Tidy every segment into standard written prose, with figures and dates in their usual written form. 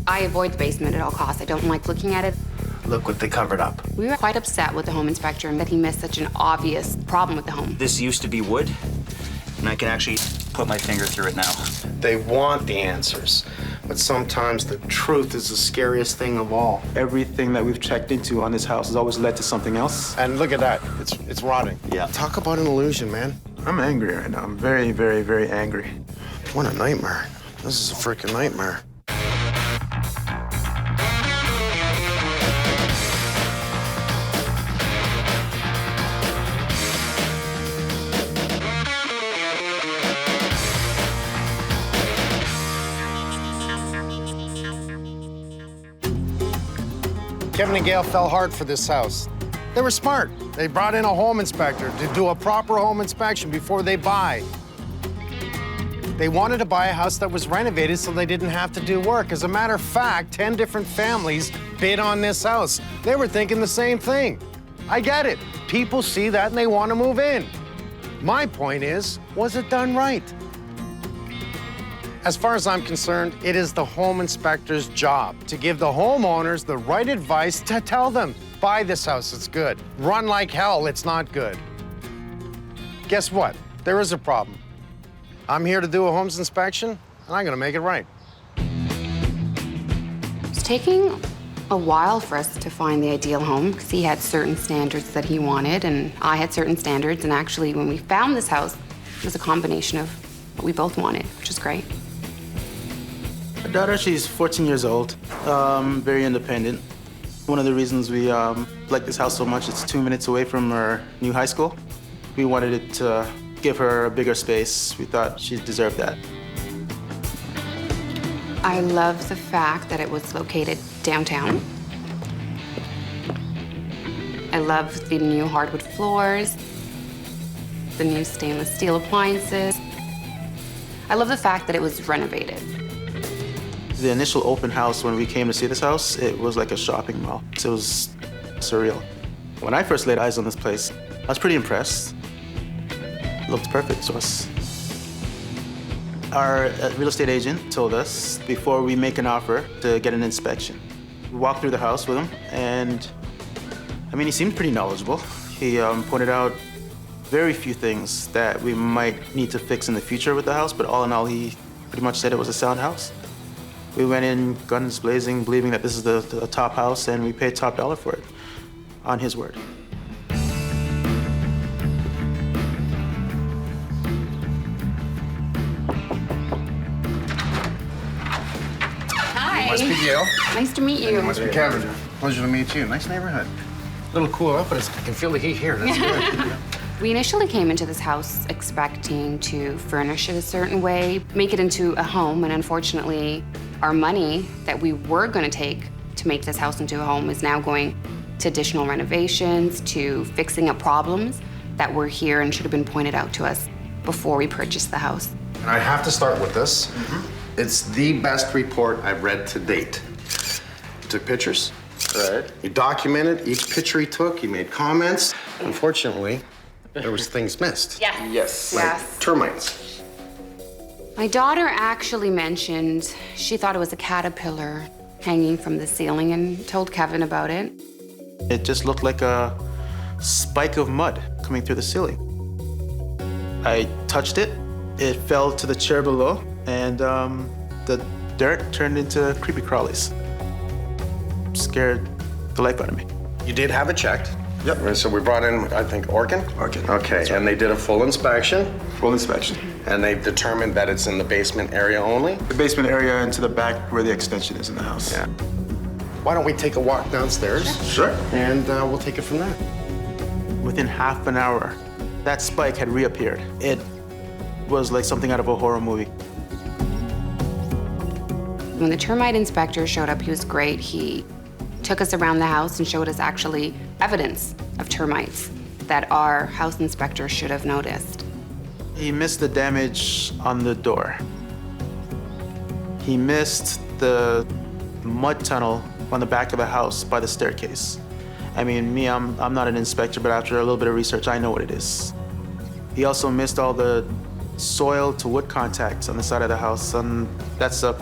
I avoid the basement at all costs. I don't like looking at it. Look what they covered up. We were quite upset with the home inspector and that he missed such an obvious problem with the home. This used to be wood, and I can actually put my finger through it now. They want the answers, but sometimes the truth is the scariest thing of all. Everything that we've checked into on this house has always led to something else. And look at that, it's rotting. Yeah. Talk about an illusion, man. I'm angry right now. I'm very, very, very angry. What a nightmare. This is a freaking nightmare. Kevin and Gail fell hard for this house. They were smart. They brought in a home inspector to do a proper home inspection before they buy. They wanted to buy a house that was renovated so they didn't have to do work. As a matter of fact, 10 different families bid on this house. They were thinking the same thing. I get it. People see that and they want to move in. My point is, was it done right? As far as I'm concerned, it is the home inspector's job to give the homeowners the right advice to tell them, buy this house, it's good. Run like hell, it's not good. Guess what? There is a problem. I'm here to do a homes inspection, and I'm gonna make it right. It's taking a while for us to find the ideal home because he had certain standards that he wanted, and I had certain standards, and actually when we found this house, it was a combination of what we both wanted, which is great. My daughter, she's 14 years old, very independent. One of the reasons we like this house so much, it's 2 minutes away from our new high school. We wanted it to give her a bigger space. We thought she deserved that. I love the fact that it was located downtown. I love the new hardwood floors, the new stainless steel appliances. I love the fact that it was renovated. The initial open house when we came to see this house, it was like a shopping mall. It was surreal. When I first laid eyes on this place, I was pretty impressed. It looked perfect to us. Our real estate agent told us before we make an offer to get an inspection. We walked through the house with him, and I mean, he seemed pretty knowledgeable. He pointed out very few things that we might need to fix in the future with the house, but all in all, he pretty much said it was a sound house. We went in guns blazing, believing that this is the top house, and we paid top dollar for it, on his word. Hi. Must be Gail. Nice to meet you. Must be Kevin. Pleasure to meet you. Nice neighborhood. A little cool up, but I can feel the heat here. That's good. We initially came into this house expecting to furnish it a certain way, make it into a home, and unfortunately, our money that we were going to take to make this house into a home is now going to additional renovations, to fixing up problems that were here and should have been pointed out to us before we purchased the house. And I have to start with this. It's the best report I've read to date. You took pictures. Right. He documented each picture he took. He made comments. Unfortunately, there was things missed. Yes. Like termites. My daughter actually mentioned she thought it was a caterpillar hanging from the ceiling and told Kevin about it. It just looked like a spike of mud coming through the ceiling. I touched it. It fell to the chair below, and the dirt turned into creepy crawlies. Scared the life out of me. You did have it checked. Yep. So we brought in, I think, Orkin? Orkin. Okay, and they did a full inspection, Full inspection. and they determined that it's in the basement area only. The basement area into the back where the extension is in the house. Yeah. Why don't we take a walk downstairs? Sure. And we'll take it from there. Within half an hour, that spike had reappeared. It was like something out of a horror movie. When the termite inspector showed up, he was great. He took us around the house and showed us actually evidence of termites that our house inspector should have noticed. He missed the damage on the door. He missed the mud tunnel on the back of the house by the staircase. I mean, I'm not an inspector, but after a little bit of research, I know what it is. He also missed all the soil to wood contacts on the side of the house, and that's a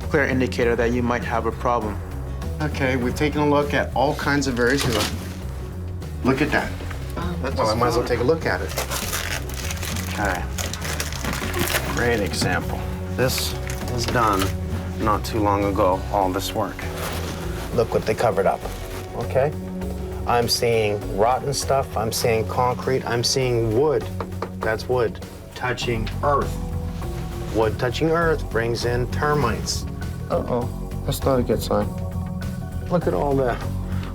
clear indicator that you might have a problem. Okay, we've taken a look at all kinds of areas. Look at that. Well, I might as well take a look at it. Okay. Great example. This was done not too long ago, all this work. Look what they covered up, okay? I'm seeing rotten stuff, I'm seeing concrete, I'm seeing wood. That's wood touching earth. Wood touching earth brings in termites. Uh-oh, that's not a good sign. Look at all the,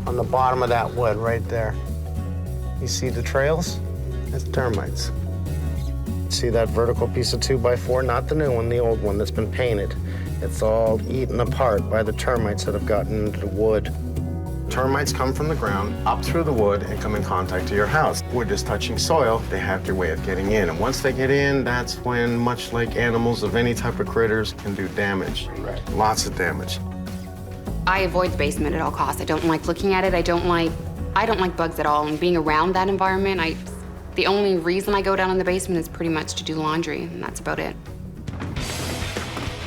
on the bottom of that wood right there. You see the trails? That's termites. See that vertical piece of 2x4? Not the new one, the old one that's been painted. It's all eaten apart by the termites that have gotten into the wood. Termites come from the ground, up through the wood, and come in contact to your house. Wood is touching soil, they have their way of getting in. And once they get in, that's when, much like animals of any type of critters, can do damage. Right. Lots of damage. I avoid the basement at all costs. I don't like looking at it. I don't like bugs at all. And being around that environment, the only reason I go down in the basement is pretty much to do laundry, and that's about it.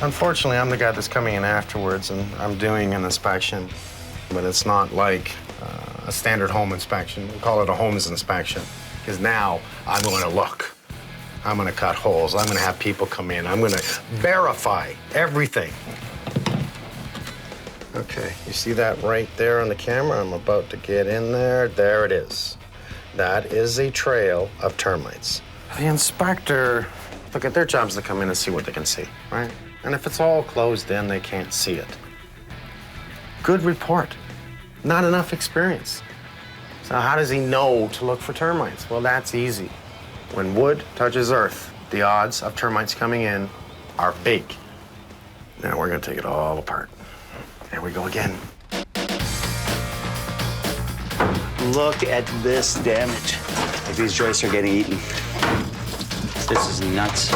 Unfortunately, I'm the guy that's coming in afterwards, and I'm doing an inspection. But it's not like a standard home inspection. We call it a Holmes inspection, because now I'm going to look. I'm going to cut holes. I'm going to have people come in. I'm going to verify everything. Okay, you see that right there on the camera? I'm about to get in there. There it is. That is a trail of termites. The inspector, look at their jobs to come in and see what they can see, right? And if it's all closed in, they can't see it. Good report, not enough experience. So how does he know to look for termites? Well, that's easy. When wood touches earth, the odds of termites coming in are big. Now we're gonna take it all apart. There we go again. Look at this damage. Like these joists are getting eaten. This is nuts.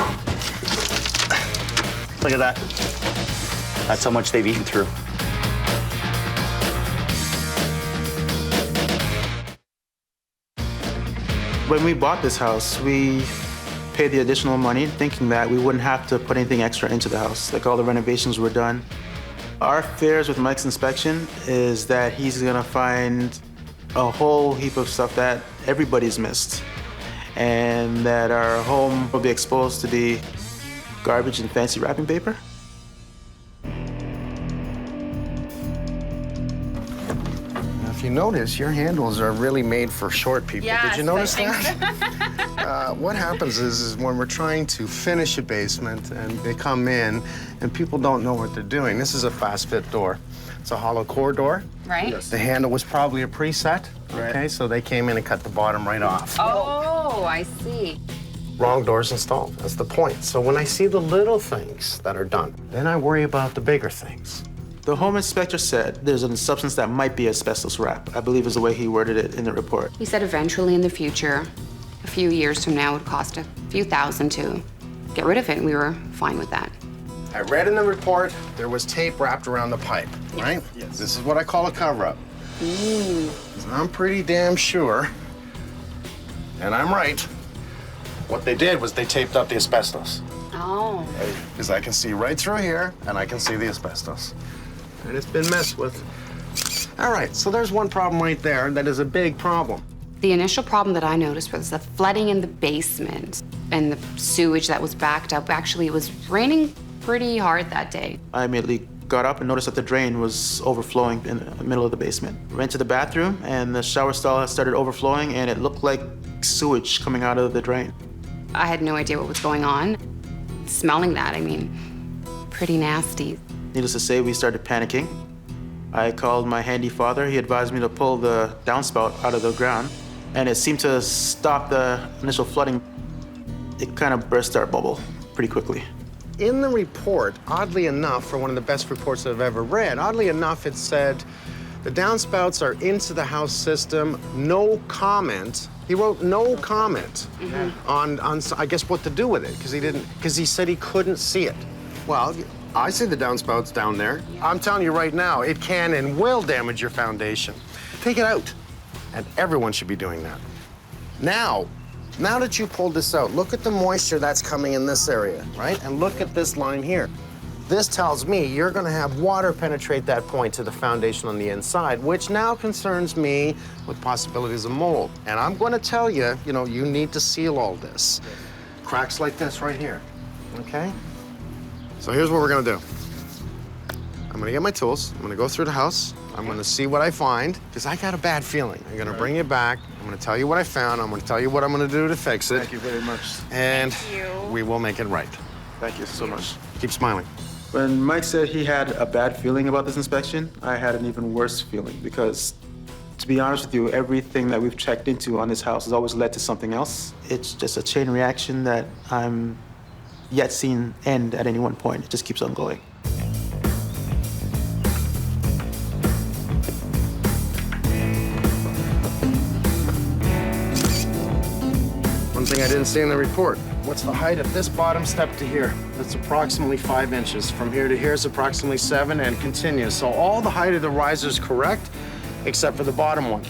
Look at that. That's how much they've eaten through. When we bought this house, we paid the additional money thinking that we wouldn't have to put anything extra into the house. Like all the renovations were done. Our fears with Mike's inspection is that he's gonna find a whole heap of stuff that everybody's missed, and that our home will be exposed to the garbage and fancy wrapping paper. If you notice, your handles are really made for short people. Yes, Did you notice that? What happens is when we're trying to finish a basement and they come in and people don't know what they're doing. This is a fast fit door. It's a hollow core door. Right? Yes. The handle was probably a preset. Right. Okay, so they came in and cut the bottom right off. Oh, I see. Wrong doors installed. That's the point. So when I see the little things that are done, then I worry about the bigger things. The home inspector said there's a substance that might be asbestos wrap, I believe is the way he worded it in the report. He said eventually in the future, a few years from now, it would cost a few thousand to get rid of it, and we were fine with that. I read in the report there was tape wrapped around the pipe, right? Yes. This is what I call a cover-up. I'm pretty damn sure, and I'm right, what they did was they taped up the asbestos. Oh. Because I can see right through here, and I can see the asbestos. And it's been messed with. All right, so there's one problem right there that is a big problem. The initial problem that I noticed was the flooding in the basement and the sewage that was backed up. Actually, it was raining pretty hard that day. I immediately got up and noticed that the drain was overflowing in the middle of the basement. Went to the bathroom, and the shower stall had started overflowing, and it looked like sewage coming out of the drain. I had no idea what was going on. Smelling that, I mean, pretty nasty. Needless to say, we started panicking. I called my handy father. He advised me to pull the downspout out of the ground, and it seemed to stop the initial flooding. It kind of burst our bubble pretty quickly. In the report, oddly enough, for one of the best reports I've ever read, oddly enough, it said, the downspouts are into the house system, no comment. He wrote no comment on I guess what to do with it, because he said he couldn't see it. Well, I see the downspouts down there. Yeah. I'm telling you right now, it can and will damage your foundation. Take it out, and everyone should be doing that. Now that you pulled this out, look at the moisture that's coming in this area, right? And look at this line here. This tells me you're gonna have water penetrate that point to the foundation on the inside, which now concerns me with possibilities of mold. And I'm gonna tell you, you need to seal all this. Cracks like this right here, okay? So here's what we're gonna do. I'm gonna get my tools, I'm gonna go through the house, I'm gonna see what I find, because I got a bad feeling. I'm gonna bring you back, I'm gonna tell you what I found, I'm gonna tell you what I'm gonna do to fix it. Thank you very much. And Thank you. we will make it right. Thank you so much. Keep smiling. When Mike said he had a bad feeling about this inspection, I had an even worse feeling because, to be honest with you, everything that we've checked into on this house has always led to something else. It's just a chain reaction that I'm yet seen end at any one point. It just keeps on going. One thing I didn't see in the report. What's the height of this bottom step to here? That's approximately 5 inches. From here to here is approximately 7 and continues. So all the height of the riser is correct, except for the bottom one.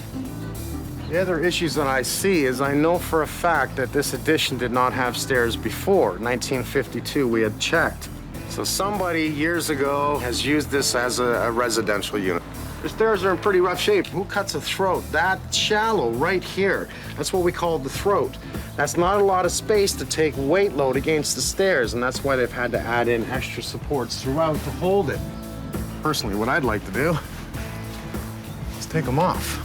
The other issues that I see is I know for a fact that this addition did not have stairs before. 1952, we had checked. So somebody years ago has used this as a residential unit. The stairs are in pretty rough shape. Who cuts a throat that shallow right here? That's what we call the throat. That's not a lot of space to take weight load against the stairs, and that's why they've had to add in extra supports throughout to hold it. Personally, what I'd like to do is take them off.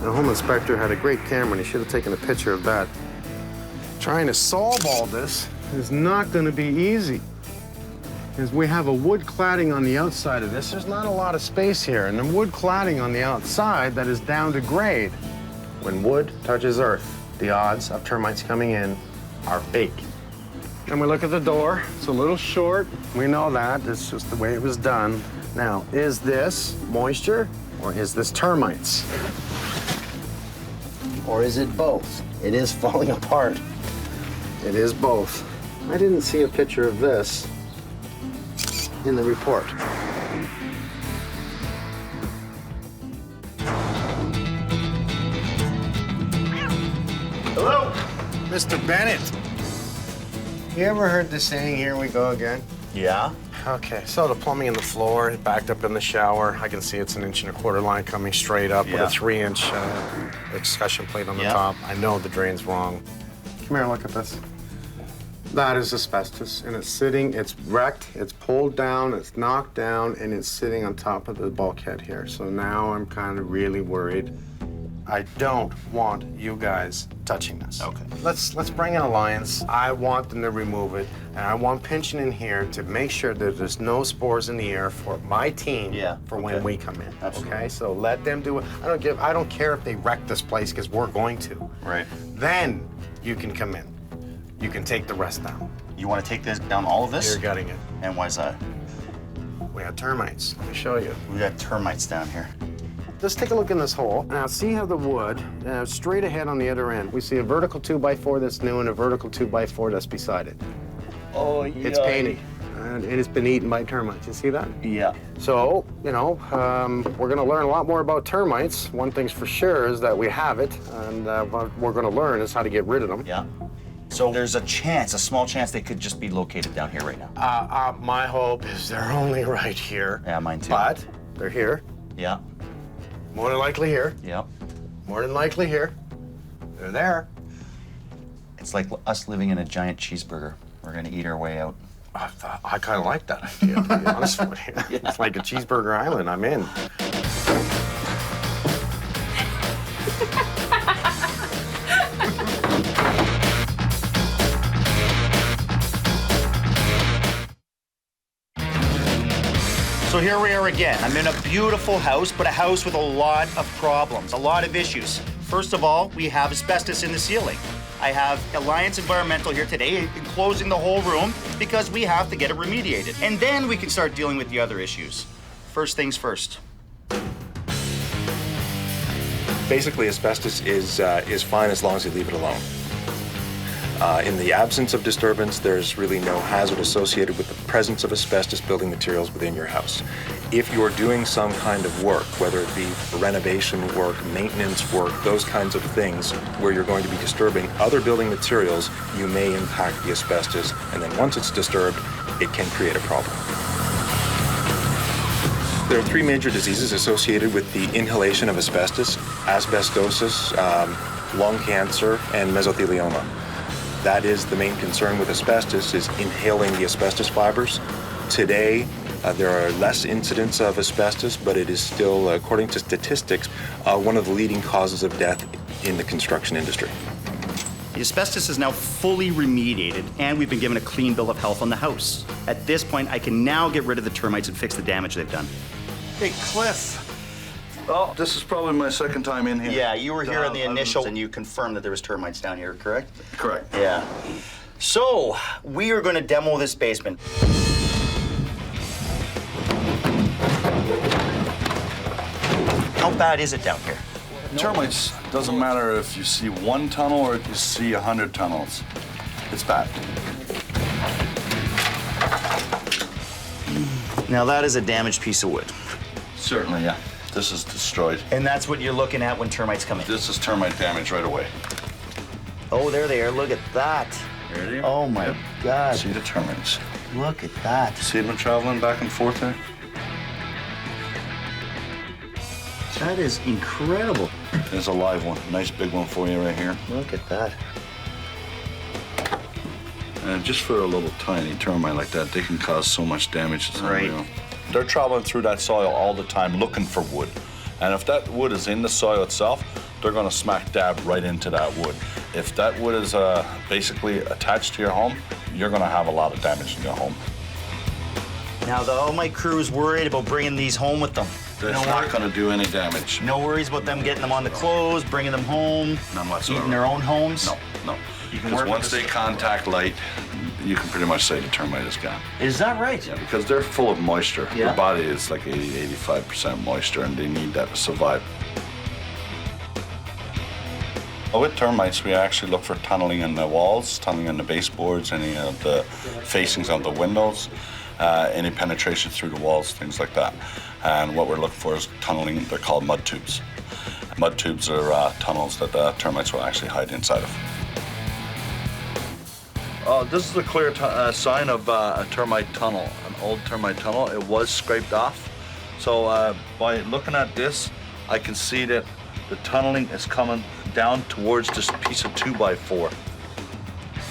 The home inspector had a great camera, and he should have taken a picture of that. Trying to solve all this is not going to be easy. Because we have a wood cladding on the outside of this. There's not a lot of space here, and the wood cladding on the outside that is down to grade. When wood touches earth, the odds of termites coming in are big. And we look at the door. It's a little short. We know that. It's just the way it was done. Now, is this moisture or is this termites? Or is it both? It is falling apart. It is both. I didn't see a picture of this in the report. Hello? Mr. Bennett, you ever heard the saying, here we go again? Yeah? Okay, so the plumbing in the floor, it backed up in the shower. I can see it's an 1 1/4 inch line coming straight up with a 3-inch excussion plate on the top. I know the drain's wrong. Come here, look at this. That is asbestos, and it's sitting, it's wrecked, it's pulled down, it's knocked down, and it's sitting on top of the bulkhead here. So now I'm kind of really worried. I don't want you guys touching this. Okay. Let's bring in Alliance. I want them to remove it, and I want Pinchin in here to make sure that there's no spores in the air for my team for when we come in. Absolutely. Okay, so let them do it. I don't care if they wreck this place because we're going to. Right. Then you can come in. You can take the rest down. You want to take this down, all of this? You're gutting it. And why is that? We have termites. Let me show you. We got termites down here. Let's take a look in this hole. Now, see how the wood, straight ahead on the other end, we see a vertical 2x4 that's new and a vertical 2x4 that's beside it. Oh, yeah. It's painted, and it's been eaten by termites. You see that? Yeah. So, we're going to learn a lot more about termites. One thing's for sure is that we have it, and what we're going to learn is how to get rid of them. Yeah. So there's a small chance they could just be located down here right now. My hope is they're only right here. Yeah, mine too. But they're here. Yeah. More than likely here. Yep. More than likely here. They're there. It's like us living in a giant cheeseburger. We're gonna eat our way out. I kind of like that idea, to be honest with you. It's like a cheeseburger island. I'm in. So here we are again. I'm in a beautiful house, but a house with a lot of problems, a lot of issues. First of all, we have asbestos in the ceiling. I have Alliance Environmental here today enclosing the whole room because we have to get it remediated. And then we can start dealing with the other issues. First things first. Basically, asbestos is fine as long as you leave it alone. In the absence of disturbance, there's really no hazard associated with the presence of asbestos building materials within your house. If you're doing some kind of work, whether it be renovation work, maintenance work, those kinds of things, where you're going to be disturbing other building materials, you may impact the asbestos, and then once it's disturbed, it can create a problem. There are 3 major diseases associated with the inhalation of asbestos: asbestosis, lung cancer, and mesothelioma. That is the main concern with asbestos, is inhaling the asbestos fibers. Today, there are less incidents of asbestos, but it is still, according to statistics, one of the leading causes of death in the construction industry. The asbestos is now fully remediated, and we've been given a clean bill of health on the house. At this point, I can now get rid of the termites and fix the damage they've done. Hey, Cliff. Oh, this is probably my second time in here. Yeah, you were here in the initial, and you confirmed that there was termites down here, correct? Correct. Yeah. So, we are going to demo this basement. How bad is it down here? Termites, doesn't matter if you see 1 tunnel or if you see 100 tunnels. It's bad. Now, that is a damaged piece of wood. Certainly, yeah. This is destroyed. And that's what you're looking at when termites come in. This is termite damage right away. Oh, there they are. Look at that. There they are. Oh, my God. See the termites. Look at that. See them traveling back and forth there? That is incredible. There's a live one. Nice big one for you right here. Look at that. And just for a little tiny termite like that, they can cause so much damage. It's Right. unreal. They're traveling through that soil all the time looking for wood. And if that wood is in the soil itself, they're gonna smack dab right into that wood. If that wood is basically attached to your home, you're gonna have a lot of damage in your home. Now, all my crew is worried about bringing these home with them. That's not gonna do any damage. No worries about them getting them on the clothes, bringing them home, None whatsoever. eating their own homes? No, no. You can Because work with once they this- contact light, you can pretty much say the termite is gone. Is that right? Yeah, because they're full of moisture. Yeah. Their body is like 85% moisture, and they need that to survive. With termites, we actually look for tunneling in the walls, tunneling in the baseboards, any of the facings of the windows, any penetration through the walls, things like that. And what we're looking for is tunneling. They're called mud tubes. Mud tubes are tunnels that the termites will actually hide inside of. This is a clear sign of a termite tunnel, an old termite tunnel. It was scraped off. So by looking at this, I can see that the tunneling is coming down towards this piece of 2x4.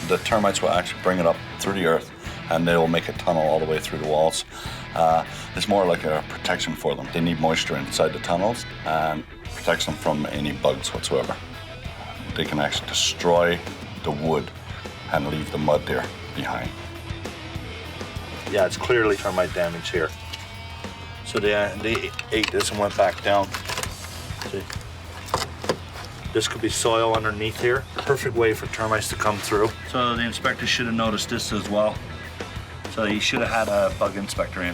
The termites will actually bring it up through the earth, and they will make a tunnel all the way through the walls. It's more like a protection for them. They need moisture inside the tunnels and protects them from any bugs whatsoever. They can actually destroy the wood and leave the mud there behind. Yeah, it's clearly termite damage here. So they ate this and went back down. See? This could be soil underneath here. Perfect way for termites to come through. So the inspector should have noticed this as well. So he should have had a bug inspector in.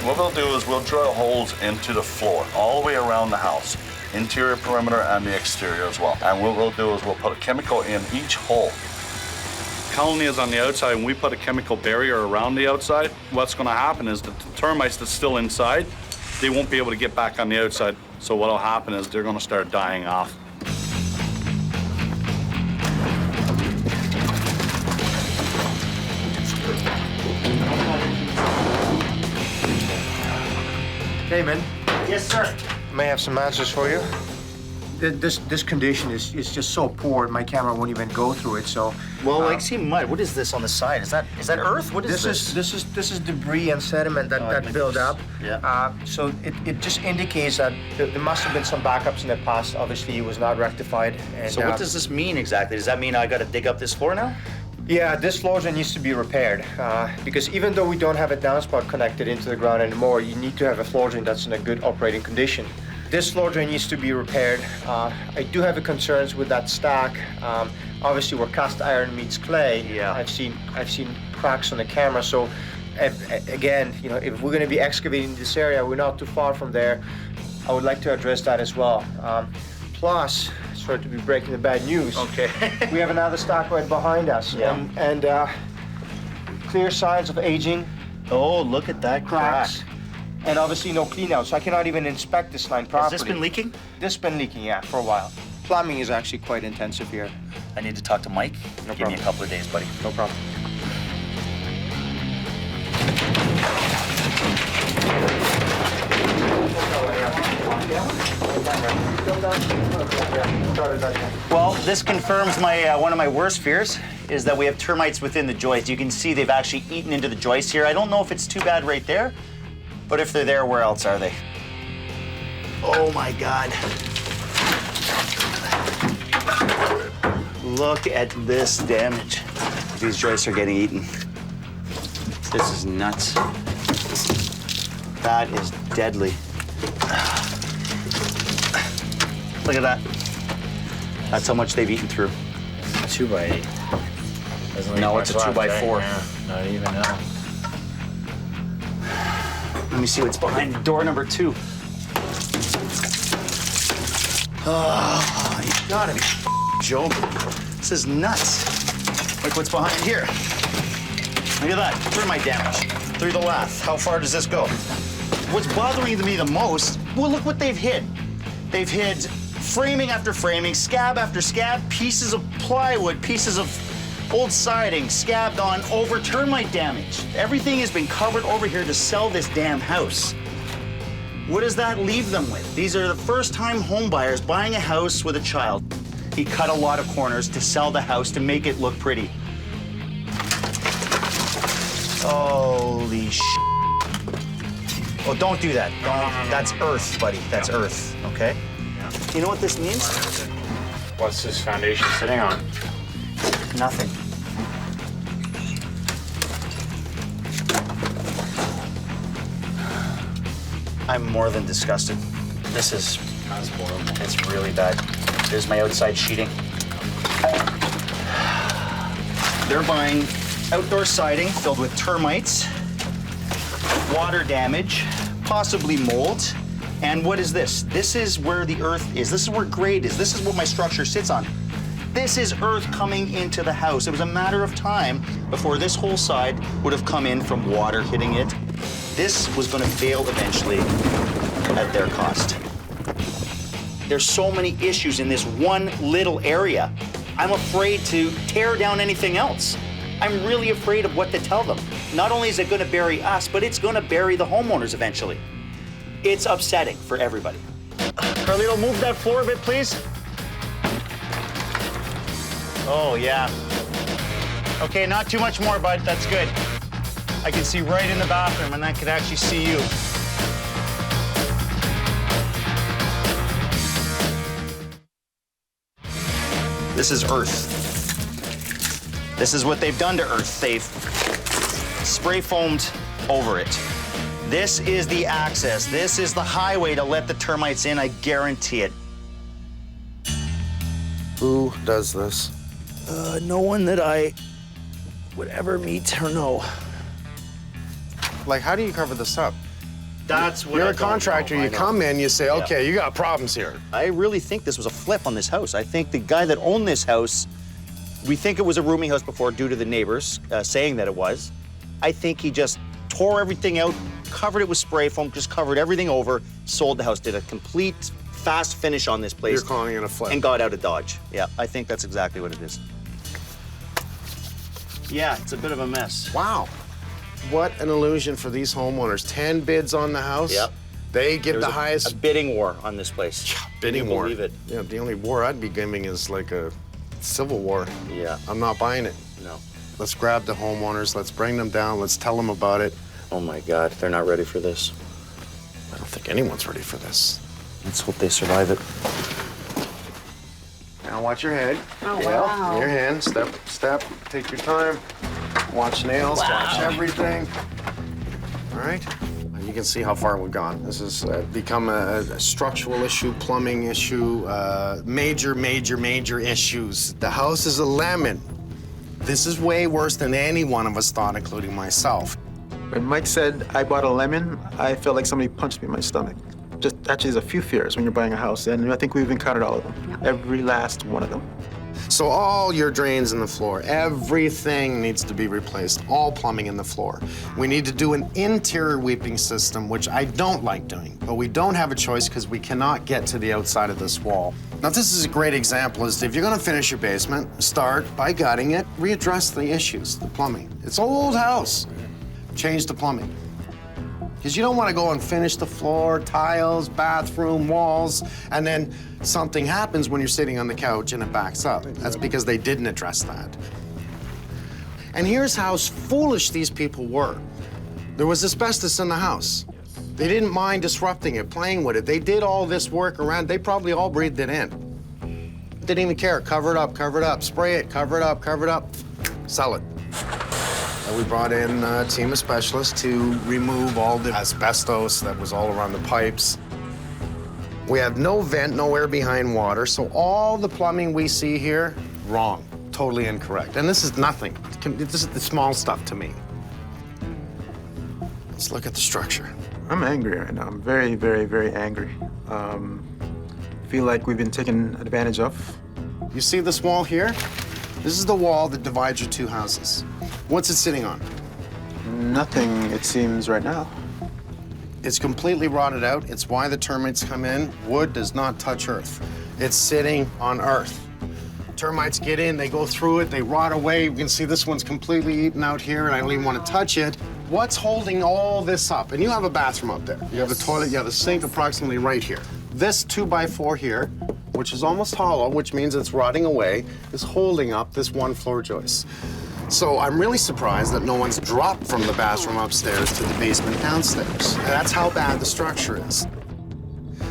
What we'll do is we'll drill holes into the floor, all the way around the house, interior perimeter and the exterior as well. And what we'll do is we'll put a chemical in each hole. Colony is on the outside, and we put a chemical barrier around the outside. What's going to happen is that the termites that's still inside, they won't be able to get back on the outside. So what'll happen is they're going to start dying off. Damon, Yes, sir. may I have some answers for you? This condition is just so poor, my camera won't even go through it. So, Well, I see mud. What is this on the side? Is that earth? What is this this? is debris and sediment that build up. Yeah. So it just indicates that there must have been some backups in the past. Obviously, it was not rectified. And, So what does this mean exactly? Does that mean I got to dig up this floor now? Yeah, this floor drain needs to be repaired because even though we don't have a downspout connected into the ground anymore, you need to have a floor drain that's in a good operating condition. This floor drain needs to be repaired. I do have concerns with that stack. Obviously, where cast iron meets clay, Yeah. I've seen cracks on the camera. So Again, if we're going to be excavating this area, we're not too far from there. I would like to address that as well. Plus, sorry to be breaking the bad news. Okay. We have another stock right behind us. Yeah. And clear signs of aging, Oh, look at that crack. cracks, and obviously no clean out, so I cannot even inspect this line Has properly. this been leaking? This has been leaking, yeah, for a while. Plumbing is actually quite intensive here. I need to talk to Mike. No Give me a problem. couple of days, buddy. No problem. Well, this confirms my one of my worst fears is that we have termites within the joist. You can see they've actually eaten into the joist here. I don't know if it's too bad right there, but if they're there, where else are they? Oh my God. Look at this damage. These joists are getting eaten. This is nuts. That is deadly. Look at that. That's how much they've eaten through. 2x8. Doesn't leave No, much it's a 2x4. left, right? Yeah, not even now. Let me see what's behind door number 2. Oh, you gotta be joking. This is nuts. Look what's behind here. Look at that, termite damage through the lath. How far does this go? What's bothering me the most, well, look what they've hid. They've hid framing after framing, scab after scab, pieces of plywood, pieces of old siding, scabbed on over termite damage. Everything has been covered over here to sell this damn house. What does that leave them with? These are the first-time home buyers buying a house with a child. He cut a lot of corners to sell the house to make it look pretty. Holy sh! Oh, don't do that. Don't. That's earth, buddy. That's earth, okay? You know what this means? What's this foundation sitting on? Nothing. I'm more than disgusted. This is, That's horrible. it's really bad. There's my outside sheeting. They're buying outdoor siding filled with termites, water damage, possibly mold. And what is this? This is where the earth is. This is where grade is. This is what my structure sits on. This is earth coming into the house. It was a matter of time before this whole side would have come in from water hitting it. This was going to fail eventually at their cost. There's so many issues in this one little area. I'm afraid to tear down anything else. I'm really afraid of what to tell them. Not only is it going to bury us, but it's going to bury the homeowners eventually. It's upsetting for everybody. Carlito, move that floor a bit, please. Oh, yeah. Okay, not too much more, bud. That's good. I can see right in the bathroom, and I can actually see you. This is earth. This is what they've done to earth. They've spray foamed over it. This is the access. This is the highway to let the termites in, I guarantee it. Who does this? No one that I would ever meet or know. Like, how do you cover this up? That's what You're I a don't contractor, know. I you know. come in, you say, okay, you got problems here. I really think this was a flip on this house. I think the guy that owned this house, we think it was a rooming house before due to the neighbors saying that it was. I think he just tore everything out, covered it with spray foam, just covered everything over, sold the house, did a complete fast finish on this place. You're calling it a flip. And got out of Dodge. Yeah, I think that's exactly what it is. Yeah, it's a bit of a mess. Wow. What an illusion for these homeowners. 10 bids on the house. Yep. They give There's the a highest bidding war on this place. bidding Can you war. believe it? Yeah, the only war I'd be giving is like a civil war. Yeah. I'm not buying it. No. Let's grab the homeowners, let's bring them down, let's tell them about it. Oh my God, they're not ready for this. I don't think anyone's ready for this. Let's hope they survive it. Now watch your head. Oh, Yeah, wow. your hand, step, take your time. Watch nails, watch everything. All right? You can see how far we've gone. This has become a structural issue, plumbing issue, major issues. The house is a lemon. This is way worse than any one of us thought, including myself. When Mike said I bought a lemon, I felt like somebody punched me in my stomach. Just actually, there's a few fears when you're buying a house, and I think we've encountered all of them. Yep. Every last one of them. So all your drains in the floor, everything needs to be replaced, all plumbing in the floor. We need to do an interior weeping system, which I don't like doing, but we don't have a choice because we cannot get to the outside of this wall. Now, this is a great example, is if you're gonna finish your basement, start by gutting it, readdress the issues, the plumbing. It's an old house. Change the plumbing. Because you don't want to go and finish the floor, tiles, bathroom, walls, and then something happens when you're sitting on the couch and it backs up. That's because they didn't address that. And here's how foolish these people were. There was asbestos in the house. They didn't mind disrupting it, playing with it. They did all this work around. They probably all breathed it in. Didn't even care. Cover it up, spray it, cover it up, sell it. We brought in a team of specialists to remove all the asbestos that was all around the pipes. We have no vent, no air behind water, so all the plumbing we see here, wrong, totally incorrect. And this is nothing. This is the small stuff to me. Let's look at the structure. I'm angry right now. I'm very, very, very angry. Feel like we've been taken advantage of. You see this wall here? This is the wall that divides your two houses. What's it sitting on? Nothing, it seems, right now. It's completely rotted out. It's why the termites come in. Wood does not touch earth. It's sitting on earth. Termites get in, they go through it, they rot away. You can see this one's completely eaten out here, and I don't even want to touch it. What's holding all this up? And you have a bathroom up there. You have a toilet, you have a sink approximately right here. This 2x4 here, which is almost hollow, which means it's rotting away, is holding up this one floor joist. So I'm really surprised that no one's dropped from the bathroom upstairs to the basement downstairs. And that's how bad the structure is.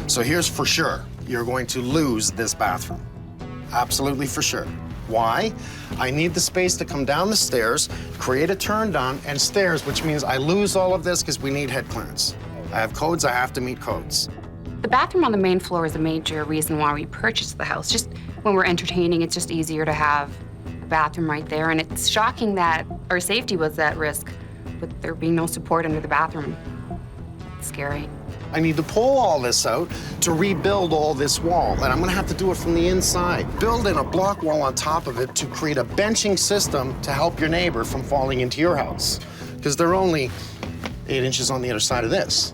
So here's for sure, you're going to lose this bathroom. Absolutely for sure. Why? I need the space to come down the stairs, create a turn down, and stairs, which means I lose all of this because we need head clearance. I have codes, I have to meet codes. The bathroom on the main floor is a major reason why we purchased the house. Just when we're entertaining, it's just easier to have a bathroom right there. And it's shocking that our safety was at risk with there being no support under the bathroom. It's scary. I need to pull all this out to rebuild all this wall, and I'm gonna have to do it from the inside. Build in a block wall on top of it to create a benching system to help your neighbor from falling into your house, because they're only 8 inches on the other side of this.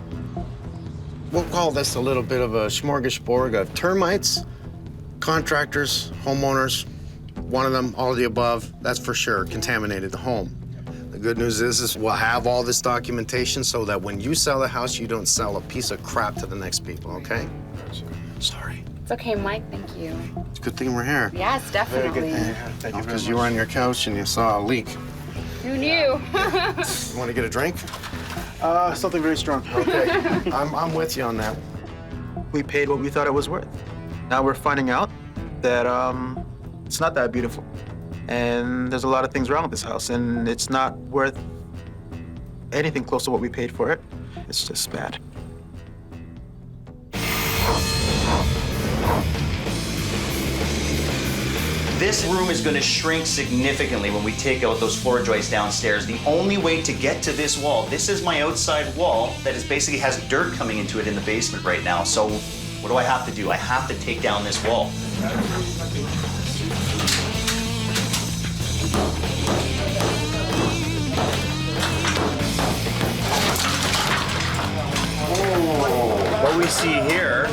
We'll call this a little bit of a smorgasbord of termites, contractors, homeowners, one of them, all of the above, that's for sure, contaminated the home. The good news is we'll have all this documentation so that when you sell the house, you don't sell a piece of crap to the next people, okay? Sorry. It's okay, Mike, thank you. It's a good thing we're here. Yes, definitely. Thank you Because you were on your couch and you saw a leak. Who knew? You want to get a drink? Something very strong. Okay, I'm with you on that. We paid what we thought it was worth. Now we're finding out that it's not that beautiful. And there's a lot of things wrong with this house, and it's not worth anything close to what we paid for it. It's just bad. This room is going to shrink significantly when we take out those floor joists downstairs. The only way to get to this wall, this is my outside wall that is basically has dirt coming into it in the basement right now. So what do I have to do? I have to take down this wall. What we see here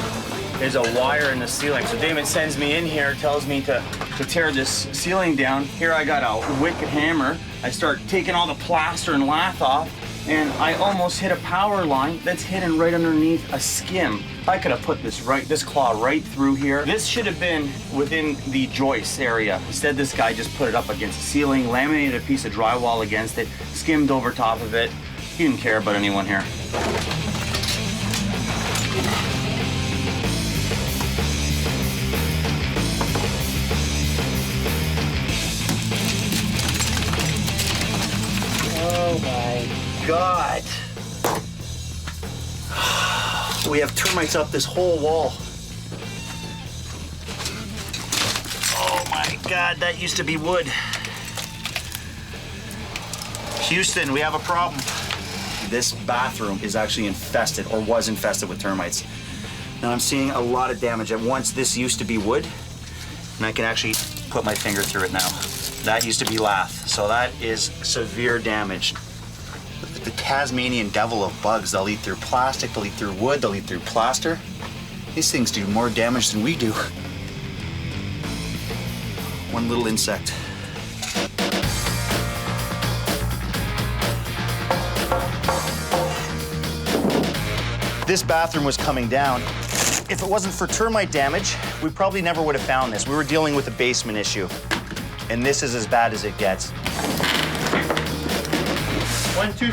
is a wire in the ceiling. So Damon sends me in here, tells me to tear this ceiling down. Here I got a wicked hammer. I start taking all the plaster and lath off, and I almost hit a power line that's hidden right underneath a skim. I could have put this claw right through here. This should have been within the joist area. Instead, this guy just put it up against the ceiling, laminated a piece of drywall against it, skimmed over top of it. He didn't care about anyone here. Oh my God. We have termites up this whole wall. Oh my God, that used to be wood. Houston, we have a problem. this bathroom is actually infested or was infested with termites. Now I'm seeing a lot of damage. At once, this used to be wood, and I can actually put my finger through it now. That used to be lath, so that is severe damage. The Tasmanian devil of bugs. They'll eat through plastic, they'll eat through wood, they'll eat through plaster. These things do more damage than we do. One little insect. This bathroom was coming down. If it wasn't for termite damage, we probably never would have found this. We were dealing with a basement issue, and this is as bad as it gets. 1, 2, 3.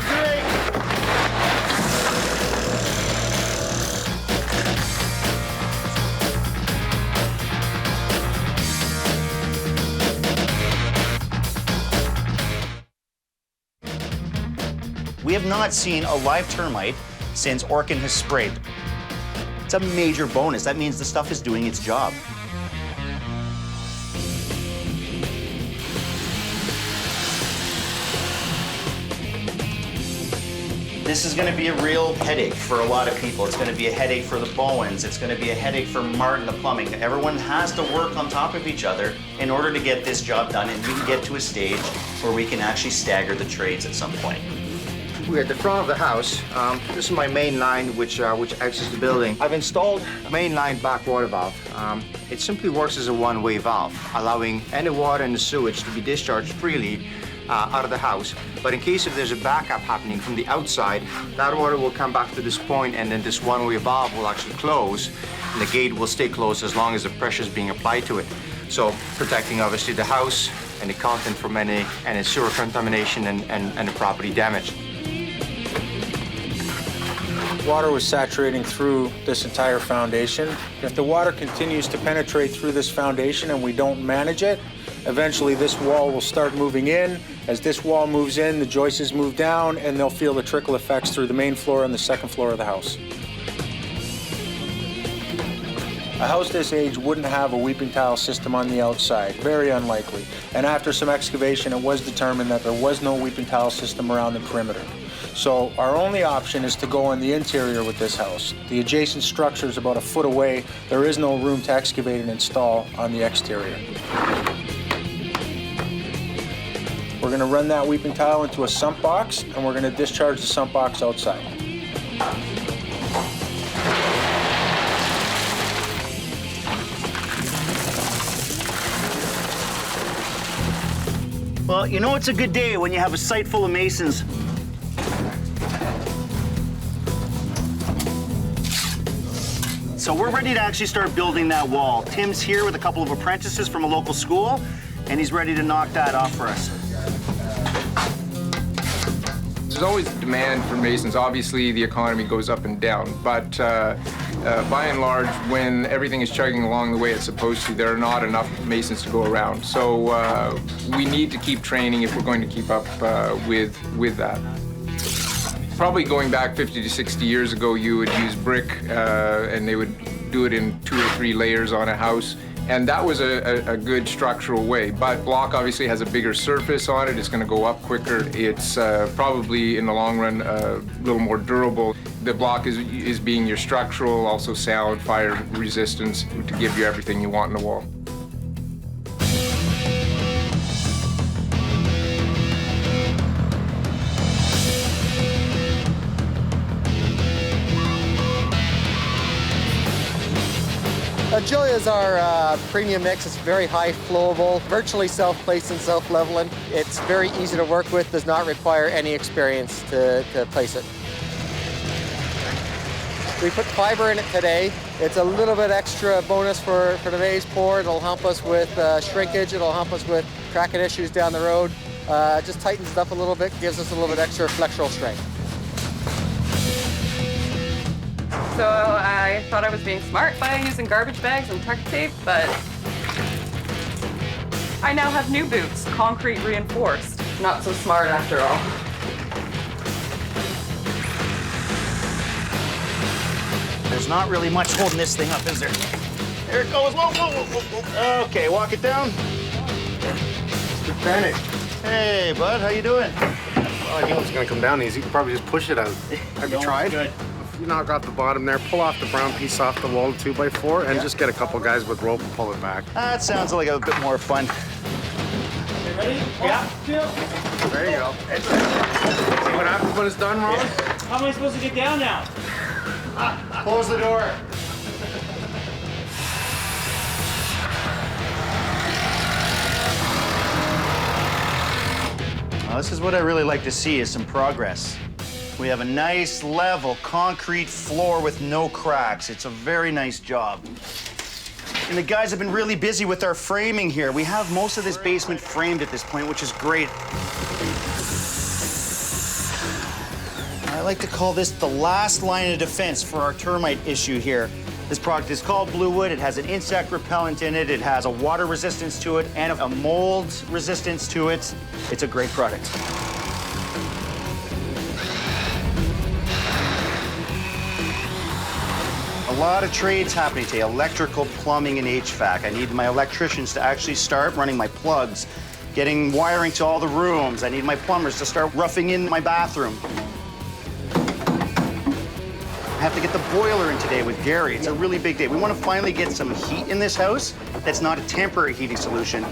We have not seen a live termite since Orkin has sprayed. It's a major bonus. That means the stuff is doing its job. This is going to be a real headache for a lot of people. It's going to be a headache for the Bowens. It's going to be a headache for Martin, the plumbing. Everyone has to work on top of each other in order to get this job done, and we can get to a stage where we can actually stagger the trades at some point. We're at the front of the house. This is my main line, which exits the building. I've installed a main line back water valve. It simply works as a one-way valve, allowing any water in the sewage to be discharged freely out of the house. But in case if there's a backup happening from the outside, that water will come back to this point, and then this one-way valve will actually close, and the gate will stay closed as long as the pressure is being applied to it. So protecting obviously the house and the content from any sewer contamination and the property damage. Water was saturating through this entire foundation. If the water continues to penetrate through this foundation and we don't manage it, eventually this wall will start moving in. As this wall moves in, the joists move down, and they'll feel the trickle effects through the main floor and the second floor of the house. A house this age wouldn't have a weeping tile system on the outside, very unlikely. And after some excavation, it was determined that there was no weeping tile system around the perimeter. So our only option is to go in the interior with this house. The adjacent structure is about a foot away. There is no room to excavate and install on the exterior. We're going to run that weeping tile into a sump box, and we're going to discharge the sump box outside. Well, you know it's a good day when you have a site full of masons. So we're ready to actually start building that wall. Tim's here with a couple of apprentices from a local school, and he's ready to knock that off for us. There's always demand for masons. Obviously, the economy goes up and down, but by and large, when everything is chugging along the way it's supposed to, there are not enough masons to go around. So we need to keep training if we're going to keep up with that. Probably going back 50 to 60 years ago, you would use brick, and they would do it in 2 or 3 layers on a house. And that was a good structural way. But block obviously has a bigger surface on it. It's going to go up quicker. It's probably, in the long run, a little more durable. The block is being your structural, also sound, fire resistance, to give you everything you want in the wall. Julia is our premium mix. It's very high flowable, virtually self-placed and self-leveling. It's very easy to work with, does not require any experience to place it. We put fiber in it today. It's a little bit extra bonus for the vase pour. It'll help us with shrinkage. It'll help us with cracking issues down the road. Just tightens it up a little bit, gives us a little bit extra flexural strength. So I thought I was being smart by using garbage bags and tuck tape, but I now have new boots, concrete reinforced. Not so smart after all. There's not really much holding this thing up, is there? There it goes. Whoa, whoa, whoa, whoa, whoa. Okay, walk it down. Mr. Bennett. Hey, bud, how you doing? I knew it was gonna come down easy. You could probably just push it out. Have you tried? Good. If you knock off the bottom there, pull off the brown piece off the wall 2x4 and just get a couple guys with rope and pull it back. That sounds like a bit more fun. You ready? Yeah. There you go. See what happens when it's done, Ron? How am I supposed to get down now? Close the door. Well, this is what I really like to see, is some progress. We have a nice, level, concrete floor with no cracks. It's a very nice job. And the guys have been really busy with our framing here. We have most of this basement framed at this point, which is great. I like to call this the last line of defense for our termite issue here. This product is called Blue Wood. It has an insect repellent in it. It has a water resistance to it and a mold resistance to it. It's a great product. A lot of trades happening today, electrical, plumbing, and HVAC. I need my electricians to actually start running my plugs, getting wiring to all the rooms. I need my plumbers to start roughing in my bathroom. I have to get the boiler in today with Gary. It's a really big day. We want to finally get some heat in this house that's not a temporary heating solution.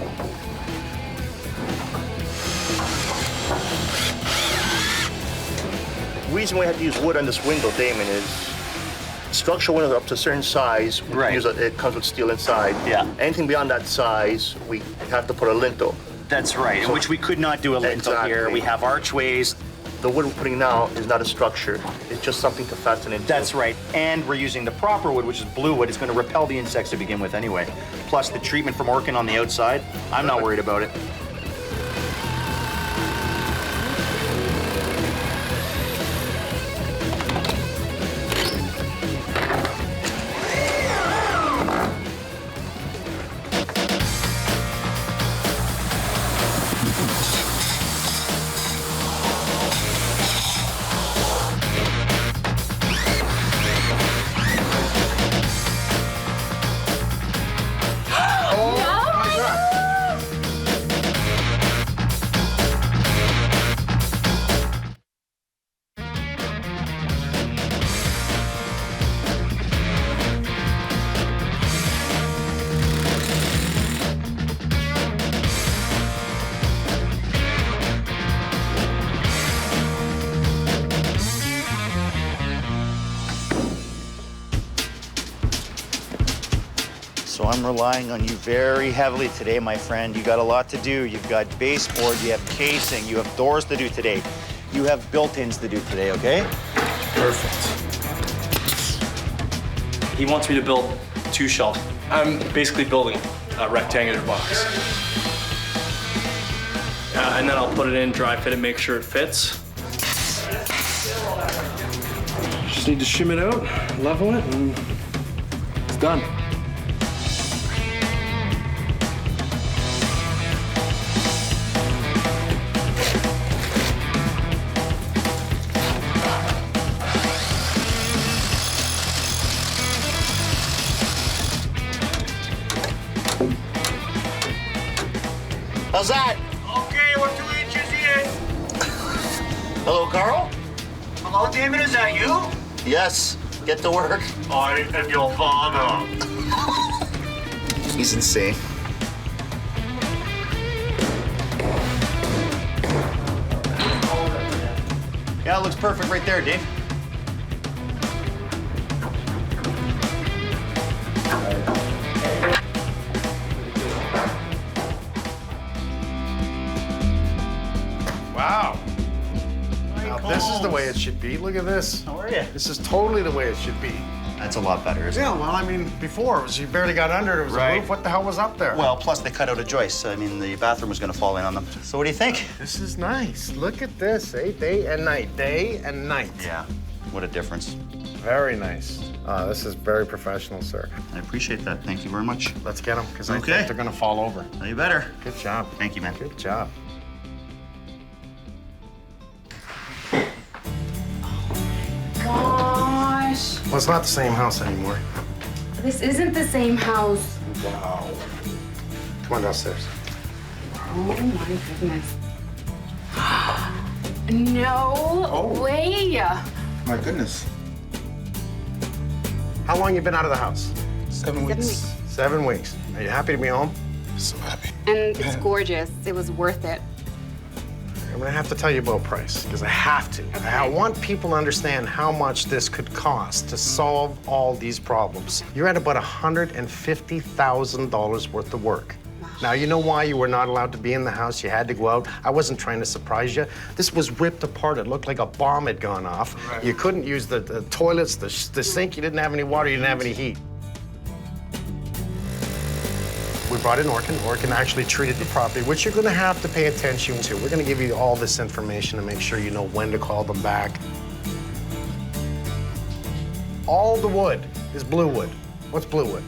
The reason we have to use wood on this window, Damon, is structural windows up to a certain size. It comes with steel inside. Yeah. Anything beyond that size, we have to put a lintel. That's right, in which we could not do a lintel here. We have archways. The wood we're putting now is not a structure. It's just something to fasten into. That's right. And we're using the proper wood, which is blue wood. It's going to repel the insects to begin with anyway. Plus the treatment from working on the outside, I'm not worried about it. So I'm relying on you very heavily today, my friend. You got a lot to do. You've got baseboard, you have casing, you have doors to do today. You have built-ins to do today, okay? Perfect. He wants me to build 2 shelves. I'm basically building a rectangular box. And then I'll put it in, dry fit it, make sure it fits. Just need to shim it out, level it, and it's done. How's that? Okay, we're 2 inches in. Hello, Carl? Hello, Damon, is that you? Yes. Get to work. I am your father. He's insane. Yeah, it looks perfect right there, Dave. Wow. Now, this is the way it should be. Look at this. How are you? This is totally the way it should be. That's a lot better, isn't it? Yeah, well, I mean, before, it was you barely got under, it was a roof. What the hell was up there? Well, plus they cut out a joist. I mean, the bathroom was going to fall in on them. So what do you think? This is nice. Look at this, eh? Day and night. Day and night. Yeah, what a difference. Very nice. This is very professional, sir. I appreciate that. Thank you very much. Let's get them, because I think they're going to fall over. Well, you better. Good job. Thank you, man. Good job. Gosh, Well, it's not the same house anymore. this isn't the same house. Wow. Come on downstairs. Oh my goodness. No way. My goodness. How long you been out of the house? 7 weeks. 7 weeks. Are you happy to be home? So happy. And it's gorgeous. It was worth it. I'm gonna have to tell you about price, because I have to. Okay. I want people to understand how much this could cost to solve all these problems. You're at about $150,000 worth of work. Now, you know why you were not allowed to be in the house? You had to go out. I wasn't trying to surprise you. This was ripped apart. It looked like a bomb had gone off. Right. You couldn't use the toilets, the sink. You didn't have any water. You didn't have any heat. We brought in Orkin. Orkin actually treated the property, which you're gonna have to pay attention to. We're gonna give you all this information to make sure you know when to call them back. All the wood is blue wood. What's blue wood?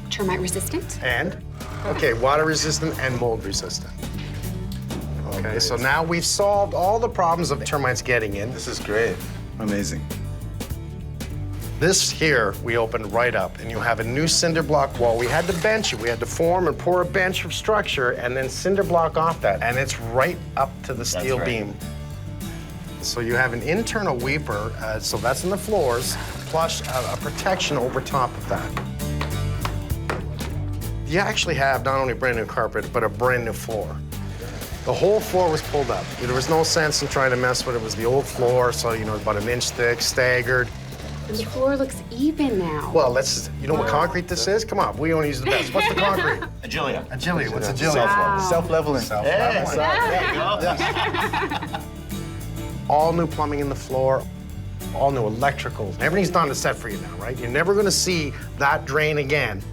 Termite resistant. And? Okay, water resistant and mold resistant. Okay, so now we've solved all the problems of termites getting in. This is great. Amazing. This here, we opened right up, and you have a new cinder block wall. We had to bench it. We had to form and pour a bench of structure and then cinder block off that, and it's right up to the steel beam. So you have an internal weeper, so that's in the floors, plus a protection over top of that. You actually have not only brand new carpet, but a brand new floor. The whole floor was pulled up. There was no sense in trying to mess with it. It was the old floor, so you know, about an inch thick, staggered. And the floor looks even now. Well, you know what concrete this is? Come on, we only use the best. What's the concrete? Agilia. Agilia, what's Agilia? Wow. Self-leveling. Self-leveling. There you go. All new plumbing in the floor, all new electricals. Everything's done to set for you now, right? You're never gonna see that drain again,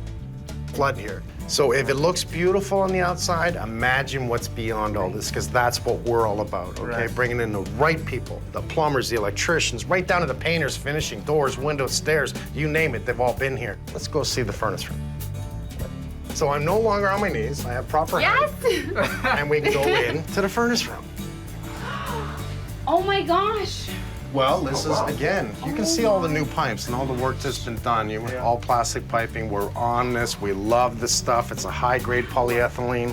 flood here. So if it looks beautiful on the outside, imagine what's beyond all this, because that's what we're all about, okay? Right. Bringing in the right people, the plumbers, the electricians, right down to the painters finishing doors, windows, stairs, you name it, they've all been here. Let's go see the furnace room. So I'm no longer on my knees, I have proper height, and we can go in to the furnace room. Oh my gosh. Well, this is, again, you can see all the new pipes and all the work that's been done. All plastic piping. We're on this. We love this stuff. It's a high-grade polyethylene.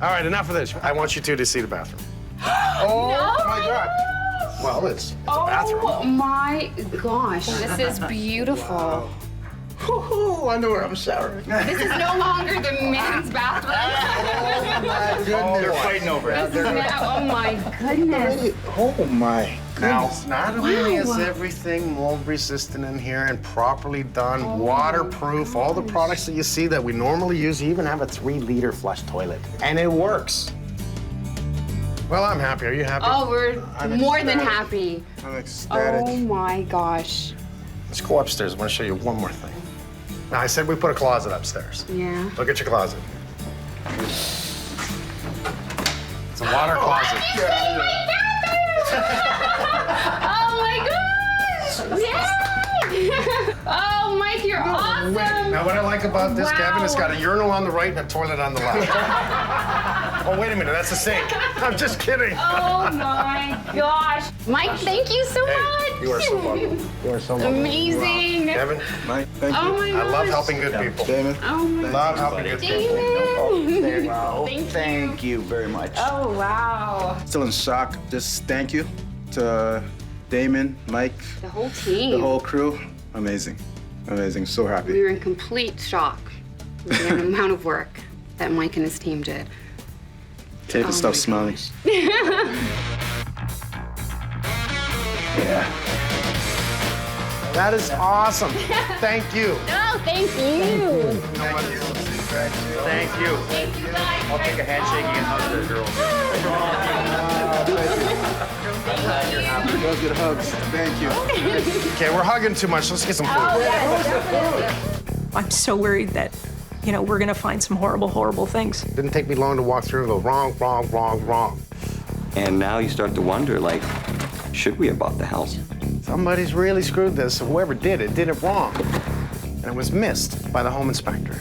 All right, enough of this. I want you two to see the bathroom. Oh, my God. Well, it's a bathroom. Oh my gosh, this is beautiful. Woo-hoo, I know where I'm showering. This is no longer the men's bathroom. Oh, they're fighting over it. This is now, oh my goodness. Oh, my Now, goodness. not only is everything mold resistant in here and properly done, waterproof, all the products that you see that we normally use, you even have a 3-liter flush toilet. And it works. Well, I'm happy. Are you happy? Oh, we're I'm more than ecstatic. happy. I'm ecstatic. Oh my gosh. Let's go upstairs. I want to show you one more thing. Now, I said we put a closet upstairs. Yeah. Look at your closet. It's a water closet. Oh my gosh! Yay! Oh, Mike, you're awesome! Now, what I like about this, Kevin, it's got a urinal on the right and a toilet on the left. Oh, wait a minute, that's a sink. I'm just kidding. Oh my gosh. Mike, thank you so much. You are so welcome. You are so welcome. Amazing. Kevin, Mike, thank you. Oh my gosh. I love helping good people. Damon. Oh my Love helping good people. Damon. Wow. Thank you. Thank you very much. Oh, wow. Still in shock. Just thank you to Damon, Mike, The whole team. the whole crew. Amazing. Amazing. So We happy. were in complete shock with the amount of work that Mike and his team did. Tape and stuff smelling. Yeah. That is awesome. Thank you. Oh, thank you. Thank you. Thank you, guys. I'll take a handshake and hug the girl. Girls get hugs. Thank you. Okay, we're hugging too much. Let's get some food. I'm so worried that, we're gonna find some horrible, horrible things. Didn't take me long to walk through and go wrong, wrong, wrong, wrong. And now you start to wonder, should we have bought the house? Somebody's really screwed this. Whoever did it wrong. And it was missed by the home inspector.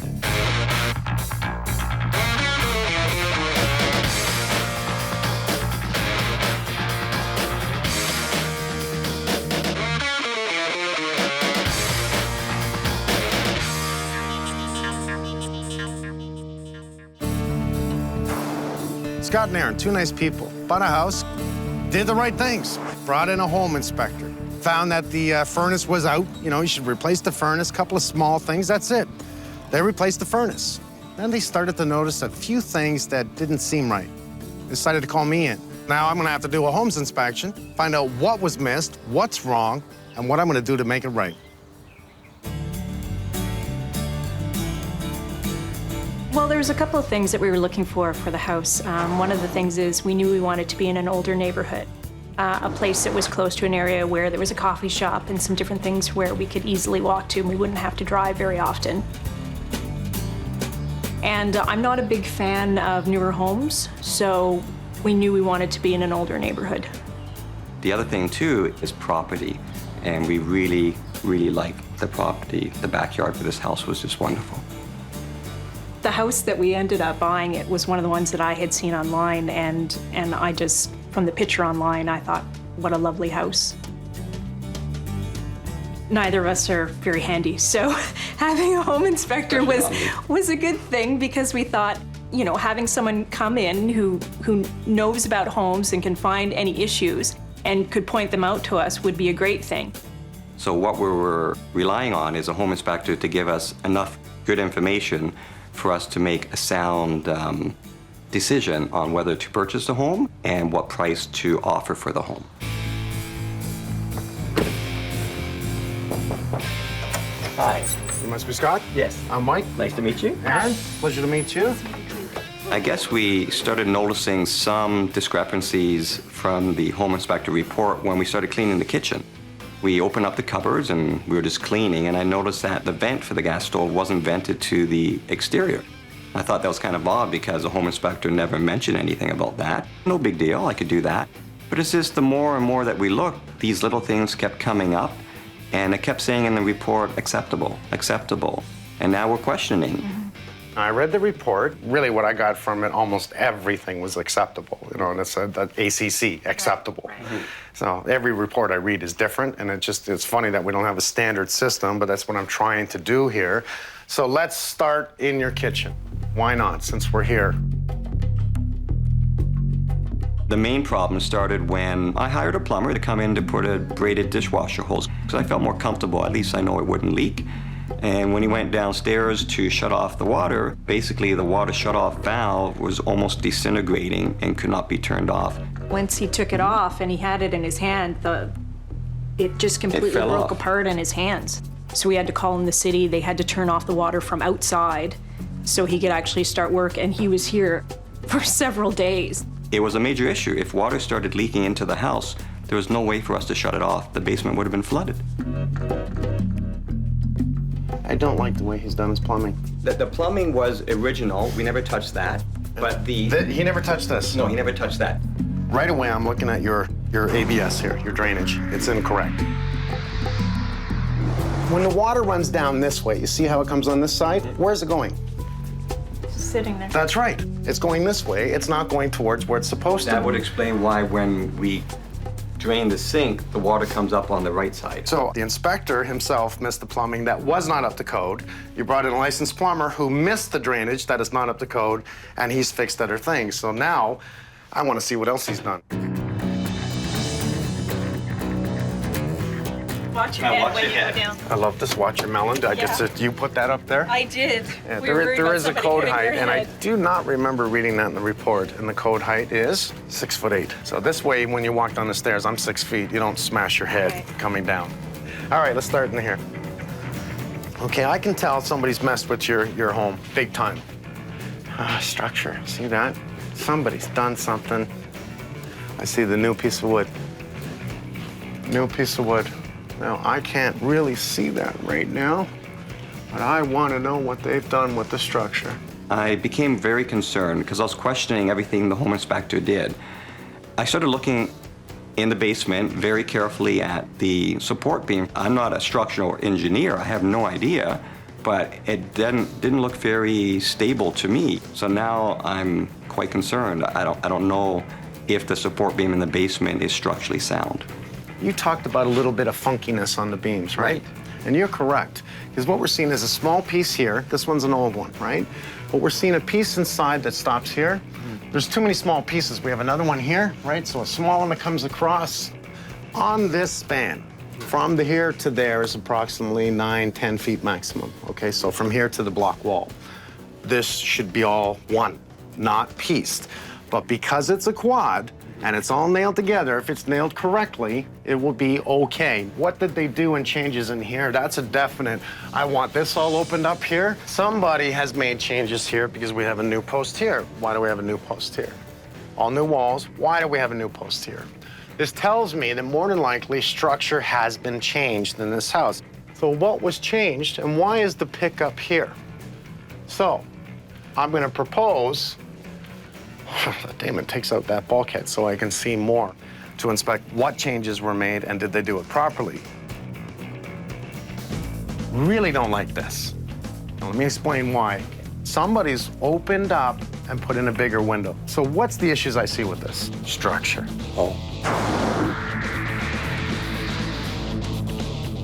Scott and Aaron, two nice people. Bought a house, did the right things. Brought in a home inspector. Found that the furnace was out. You know, you should replace the furnace, a couple of small things, that's it. They replaced the furnace. Then they started to notice a few things that didn't seem right. They decided to call me in. Now I'm gonna have to do a homes inspection, find out what was missed, what's wrong, and what I'm gonna do to make it right. Well, there's a couple of things that we were looking for the house. One of the things is we knew we wanted to be in an older neighborhood, a place that was close to an area where there was a coffee shop and some different things where we could easily walk to and we wouldn't have to drive very often. And I'm not a big fan of newer homes, so we knew we wanted to be in an older neighborhood. The other thing too is property, and we really, really liked the property. The backyard for this house was just wonderful. The house that we ended up buying, it was one of the ones that I had seen online, and I just, from the picture online, I thought, what a lovely house. Neither of us are very handy, so having a home inspector was a good thing because we thought, you know, having someone come in who knows about homes and can find any issues and could point them out to us would be a great thing. So what we were relying on is a home inspector to give us enough good information for us to make a sound decision on whether to purchase the home and what price to offer for the home. Hi. You must be Scott? Yes. I'm Mike. Nice to meet you. Aaron, pleasure to meet you. I guess we started noticing some discrepancies from the home inspector report when we started cleaning the kitchen. We opened up the cupboards and we were just cleaning, and I noticed that the vent for the gas stove wasn't vented to the exterior. I thought that was kind of odd because the home inspector never mentioned anything about that. No big deal, I could do that. But it's just the more and more that we looked, these little things kept coming up, and it kept saying in the report, acceptable, acceptable. And now we're questioning. I read the report. Really, what I got from it, almost everything was acceptable. You know, and it said that ACC, acceptable. Right. So every report I read is different, and it's funny that we don't have a standard system, but that's what I'm trying to do here. So let's start in your kitchen. Why not, since we're here? The main problem started when I hired a plumber to come in to put a braided dishwasher hose, because I felt more comfortable. At least I know it wouldn't leak. And when he went downstairs to shut off the water, basically the water shut-off valve was almost disintegrating and could not be turned off. Once he took it off and he had it in his hand, it just completely broke apart in his hands. So we had to call in the city. They had to turn off the water from outside so he could actually start work, and he was here for several days. It was a major issue. If water started leaking into the house, there was no way for us to shut it off. The basement would have been flooded. I don't like the way he's done his plumbing. The plumbing was original. We never touched that. But he never touched this? No, he never touched that. Right away, I'm looking at your ABS here, your drainage. It's incorrect. When the water runs down this way, you see how it comes on this side? Where's it going? Sitting there. That's right. It's going this way. It's not going towards where it's supposed to. That would explain why when we drain the sink, the water comes up on the right side. So the inspector himself missed the plumbing that was not up to code. You brought in a licensed plumber who missed the drainage that is not up to code, and he's fixed other things. So now I want to see what else he's done. Watch your head when you go down. I love this. Watch your melon. You put that up there? I did. Yeah, there is a code height, and I do not remember reading that in the report. And the code height is 6'8". So this way, when you walk down the stairs, I'm 6 feet. You don't smash your head coming down. All right, let's start in here. Okay, I can tell somebody's messed with your home, big time. Structure, see that? Somebody's done something. I see the new piece of wood. New piece of wood. Now, I can't really see that right now, but I want to know what they've done with the structure. I became very concerned because I was questioning everything the home inspector did. I started looking in the basement very carefully at the support beam. I'm not a structural engineer, I have no idea, but it didn't look very stable to me. So now I'm quite concerned. I don't know if the support beam in the basement is structurally sound. You talked about a little bit of funkiness on the beams, right? And you're correct, because what we're seeing is a small piece here. This one's an old one, right? But we're seeing a piece inside that stops here. There's too many small pieces. We have another one here, right? So a small one that comes across on this span. From here to there is approximately 9-10 feet maximum, okay? So from here to the block wall. This should be all one, not pieced. But because it's a quad and it's all nailed together, if it's nailed correctly, it will be okay. What did they do in changes in here? That's a definite, I want this all opened up here. Somebody has made changes here because we have a new post here. Why do we have a new post here? All new walls, why do we have a new post here? This tells me that more than likely structure has been changed in this house. So what was changed and why is the pickup here? So I'm gonna propose, Damon takes out that bulkhead so I can see more to inspect what changes were made and did they do it properly. Really don't like this. Now, let me explain why. Somebody's opened up and put in a bigger window. So what's the issues I see with this? Structure. Oh.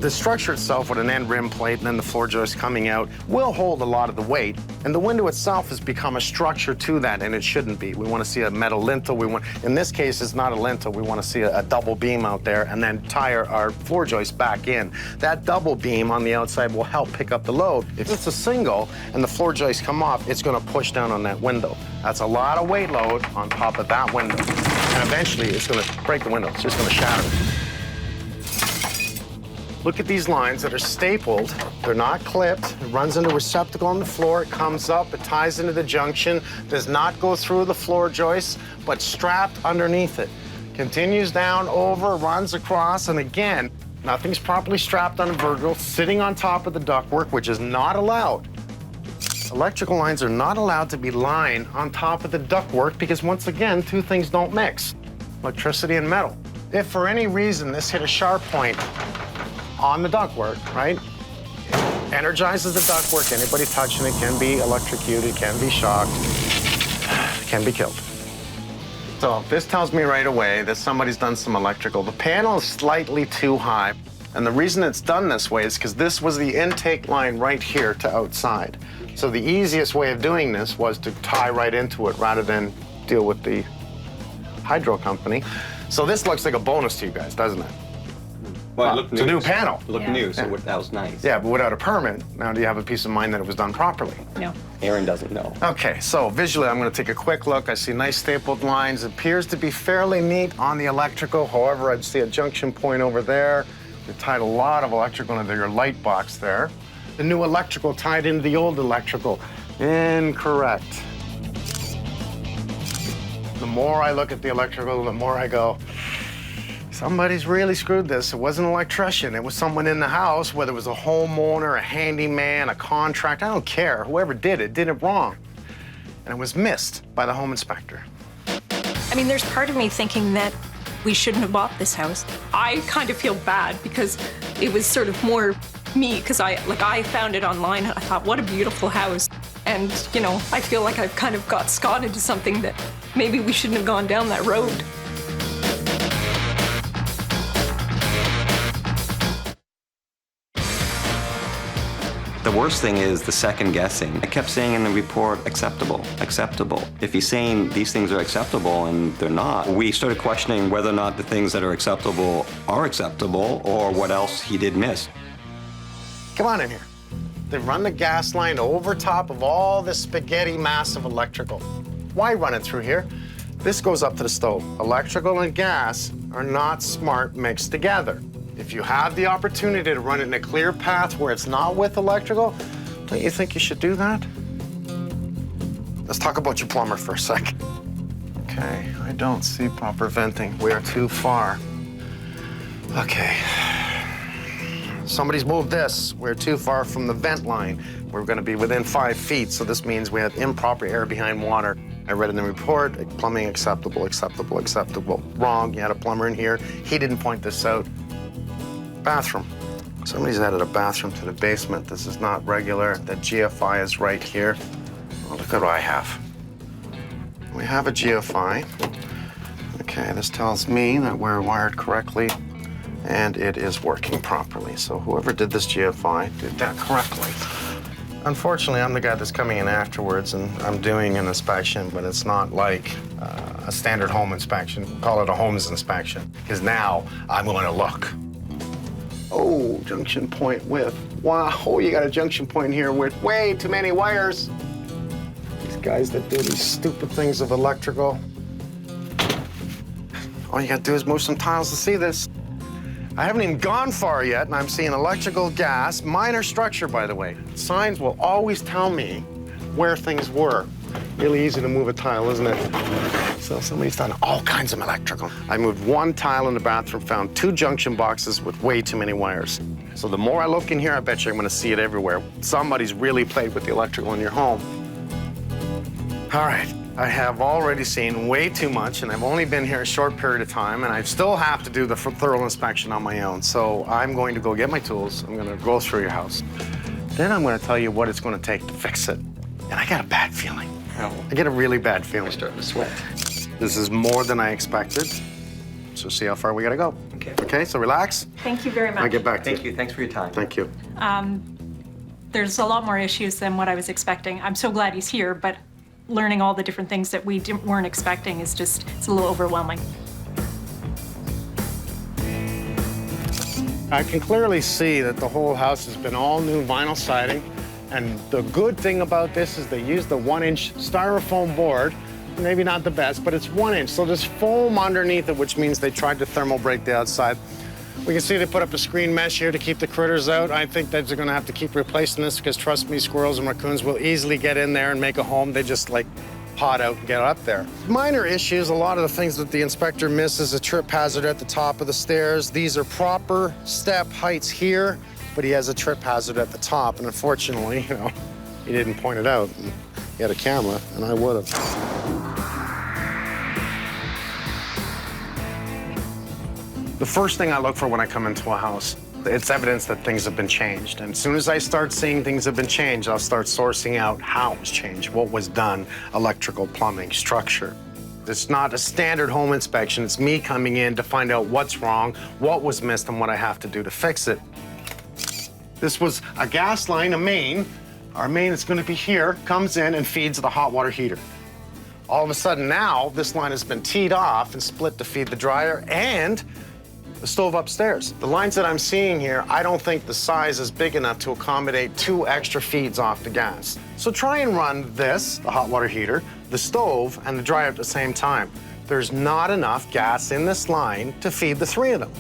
The structure itself with an end rim plate and then the floor joist coming out will hold a lot of the weight. And the window itself has become a structure to that, and it shouldn't be. We want to see a metal lintel. In this case, it's not a lintel. We want to see a double beam out there and then tie our floor joist back in. That double beam on the outside will help pick up the load. If it's a single and the floor joists come off, it's going to push down on that window. That's a lot of weight load on top of that window. And eventually, it's going to break the window. It's just going to shatter. Look at these lines that are stapled. They're not clipped. It runs into a receptacle on the floor. It comes up. It ties into the junction. Does not go through the floor joist, but strapped underneath it. Continues down, over, runs across, and again, nothing's properly strapped on a vertical, sitting on top of the ductwork, which is not allowed. Electrical lines are not allowed to be lying on top of the ductwork because, once again, two things don't mix, electricity and metal. If for any reason this hit a sharp point on the ductwork, right? Energizes the ductwork. Anybody touching it can be electrocuted, can be shocked, can be killed. So this tells me right away that somebody's done some electrical. The panel is slightly too high. And the reason it's done this way is because this was the intake line right here to outside. So the easiest way of doing this was to tie right into it rather than deal with the hydro company. So this looks like a bonus to you guys, doesn't it? Well, it looked it's new. a new panel. It looked new, so that was nice. Yeah, but without a permit, now do you have a peace of mind that it was done properly? No. Aaron doesn't know. Okay, so visually, I'm going to take a quick look. I see nice stapled lines. It appears to be fairly neat on the electrical. However, I see a junction point over there. You tied a lot of electrical into your light box there. The new electrical tied into the old electrical. Incorrect. The more I look at the electrical, the more I go, somebody's really screwed this. It wasn't an electrician. It was someone in the house, whether it was a homeowner, a handyman, a contractor, I don't care. Whoever did it wrong. And it was missed by the home inspector. I mean, there's part of me thinking that we shouldn't have bought this house. I kind of feel bad because it was sort of more me, because I found it online and I thought, what a beautiful house. And, you know, I feel like I've kind of got Scott into something that maybe we shouldn't have gone down that road. The worst thing is the second guessing. I kept saying in the report, acceptable, acceptable. If he's saying these things are acceptable and they're not, we started questioning whether or not the things that are acceptable or what else he did miss. Come on in here. They run the gas line over top of all this spaghetti mass of electrical. Why run it through here? This goes up to the stove. Electrical and gas are not smart mixed together. If you have the opportunity to run it in a clear path where it's not with electrical, don't you think you should do that? Let's talk about your plumber for a sec. Okay, I don't see proper venting. We are too far. Okay. Somebody's moved this. We're too far from the vent line. We're gonna be within 5 feet, so this means we have improper air behind water. I read in the report, plumbing acceptable, acceptable, acceptable. Wrong, you had a plumber in here. He didn't point this out. Bathroom. Somebody's added a bathroom to the basement. This is not regular. The GFI is right here. Oh, look at what I have. We have a GFI. Okay, this tells me that we're wired correctly and it is working properly. So whoever did this GFI did that correctly. Unfortunately, I'm the guy that's coming in afterwards, and I'm doing an inspection, but it's not like a standard home inspection. We call it a Holmes inspection, because now I'm going to look. Oh, junction point width. Wow, you got a junction point here with way too many wires. These guys that do these stupid things of electrical. All you got to do is move some tiles to see this. I haven't even gone far yet, and I'm seeing electrical, gas, minor structure, by the way. Signs will always tell me where things were. Really easy to move a tile, isn't it? So somebody's done all kinds of electrical. I moved one tile in the bathroom, found 2 junction boxes with way too many wires. So the more I look in here, I bet you I'm gonna see it everywhere. Somebody's really played with the electrical in your home. All right. I have already seen way too much, and I've only been here a short period of time, and I still have to do the thorough inspection on my own. So I'm going to go get my tools. I'm going to go through your house. Then I'm going to tell you what it's going to take to fix it. And I got a bad feeling. I get a really bad feeling. I'm starting to sweat. This is more than I expected. So see how far we got to go. Okay. Okay, so relax. Thank you very much. I'll get back to you. Thank you. Thanks for your time. Thank you. There's a lot more issues than what I was expecting. I'm so glad he's here, but learning all the different things that we weren't expecting is just, it's a little overwhelming. I can clearly see that the whole house has been all new vinyl siding. And the good thing about this is they use the 1-inch styrofoam board. Maybe not the best, but it's 1 inch. So there's foam underneath it, which means they tried to thermal break the outside. We can see they put up a screen mesh here to keep the critters out. I think that they're gonna have to keep replacing this because trust me, squirrels and raccoons will easily get in there and make a home. They just like pot out and get up there. Minor issues, a lot of the things that the inspector misses, a trip hazard at the top of the stairs. These are proper step heights here, but he has a trip hazard at the top. And unfortunately, you know, he didn't point it out. And he had a camera, and I would have. The first thing I look for when I come into a house, it's evidence that things have been changed. And as soon as I start seeing things have been changed, I'll start sourcing out how it was changed, what was done, electrical, plumbing, structure. It's not a standard home inspection. It's me coming in to find out what's wrong, what was missed, and what I have to do to fix it. This was a gas line, a main. Our main is going to be here, comes in and feeds the hot water heater. All of a sudden now, this line has been teed off and split to feed the dryer and the stove upstairs. The lines that I'm seeing here, I don't think the size is big enough to accommodate 2 extra feeds off the gas. So try and run this, the hot water heater, the stove, and the dryer at the same time. There's not enough gas in this line to feed the 3 of them.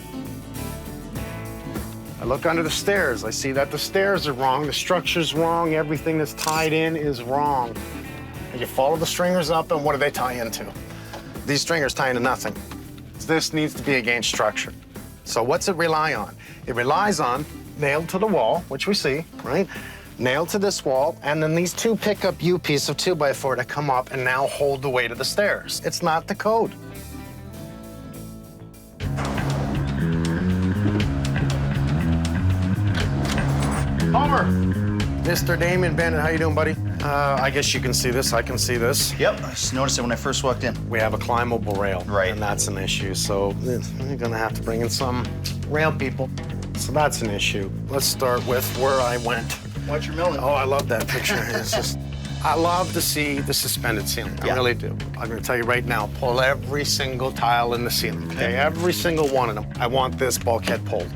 I look under the stairs. I see that the stairs are wrong, the structure's wrong, everything that's tied in is wrong. And you follow the stringers up, and what do they tie into? These stringers tie into nothing. This needs to be a gain structure. So what's it rely on? It relies on nailed to the wall, which we see, right? Nailed to this wall, and then these 2 pickup U-pieces of 2x4 that come up and now hold the weight of the stairs. It's not the code. Homer! Mr. Damien Bennett, how you doing, buddy? I guess you can see this, I can see this. Yep, I just noticed it when I first walked in. We have a climbable rail, right, and that's an issue. So we're gonna have to bring in some rail people. So that's an issue. Let's start with where I went. Watch your melon. Oh, I love that picture. It's just, I love to see the suspended ceiling. I really do. I'm gonna tell you right now, pull every single tile in the ceiling, okay? Every single one of them. I want this bulkhead pulled.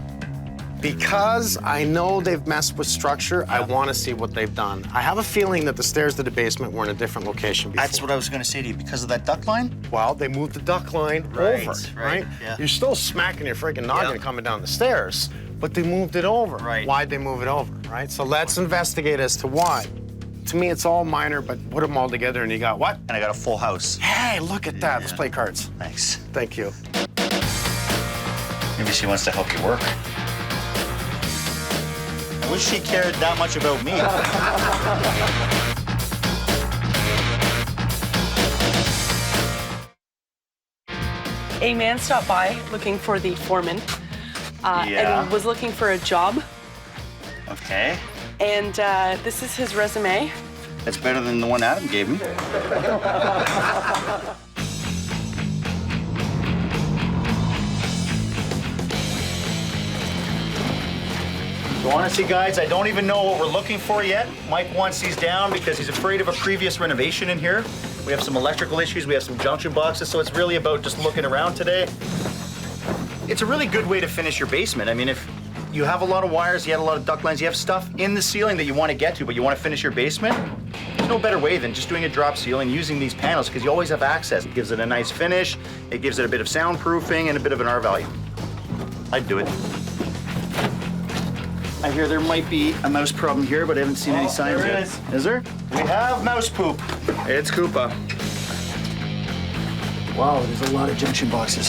Because I know they've messed with structure, I want to see what they've done. I have a feeling that the stairs to the basement were in a different location before. That's what I was going to say to you, because of that duct line? Well, they moved the duct line over, right? Yeah. You're still smacking your freaking noggin coming down the stairs, but they moved it over. Right. Why'd they move it over, right? So let's investigate as to why. To me, it's all minor, but put them all together and you got what? And I got a full house. Hey, look at that. Let's play cards. Thanks. Thank you. Maybe she wants to help you work. I wish she cared that much about me. A man stopped by looking for the foreman and was looking for a job. Okay. And this is his resume. That's better than the one Adam gave me. So honestly, guys, I don't even know what we're looking for yet. Mike wants these down because he's afraid of a previous renovation in here. We have some electrical issues, we have some junction boxes, so it's really about just looking around today. It's a really good way to finish your basement. I mean, if you have a lot of wires, you have a lot of duct lines, you have stuff in the ceiling that you want to get to, but you want to finish your basement, there's no better way than just doing a drop ceiling using these panels because you always have access. It gives it a nice finish, it gives it a bit of soundproofing and a bit of an R value. I'd do it. I hear there might be a mouse problem here, but I haven't seen any signs there yet. Is there? We have mouse poop. It's Koopa. Wow, there's a lot of junction boxes.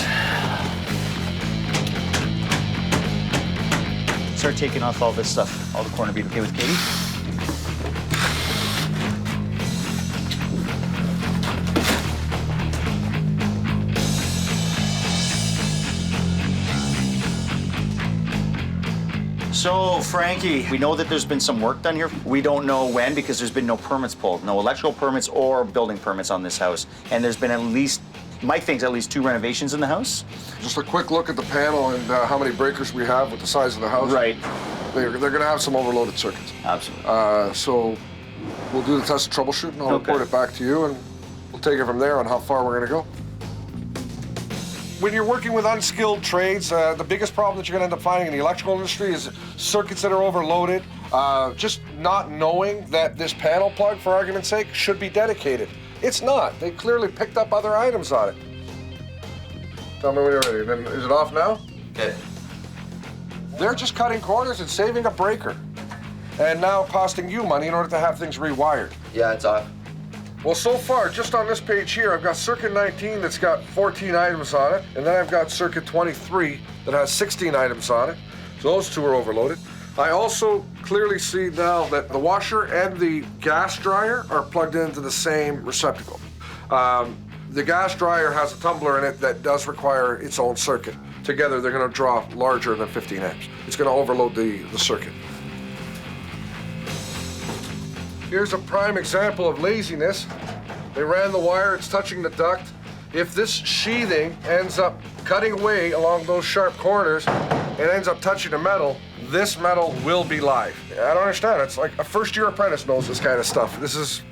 Start taking off all this stuff. All the corner bead, okay with Katie? So, Frankie, we know that there's been some work done here. We don't know when because there's been no permits pulled, no electrical permits or building permits on this house. And there's been at least, Mike thinks at least 2 renovations in the house. Just a quick look at the panel and how many breakers we have with the size of the house. Right. They're going to have some overloaded circuits. Absolutely. So we'll do the test of troubleshooting. I'll report it back to you, and we'll take it from there on how far we're going to go. When you're working with unskilled trades, the biggest problem that you're going to end up finding in the electrical industry is circuits that are overloaded. Just not knowing that this panel plug, for argument's sake, should be dedicated. It's not. They clearly picked up other items on it. Tell me when you're ready. Then is it off now? Okay. They're just cutting corners and saving a breaker. And now costing you money in order to have things rewired. Yeah, it's off. Well, so far, just on this page here, I've got circuit 19 that's got 14 items on it, and then I've got circuit 23 that has 16 items on it. So those 2 are overloaded. I also clearly see now that the washer and the gas dryer are plugged into the same receptacle. The gas dryer has a tumbler in it that does require its own circuit. Together, they're going to draw larger than 15 amps. It's going to overload the circuit. Here's a prime example of laziness. They ran the wire, it's touching the duct. If this sheathing ends up cutting away along those sharp corners and ends up touching the metal, this metal will be live. I don't understand. It's like a first-year apprentice knows this kind of stuff. It's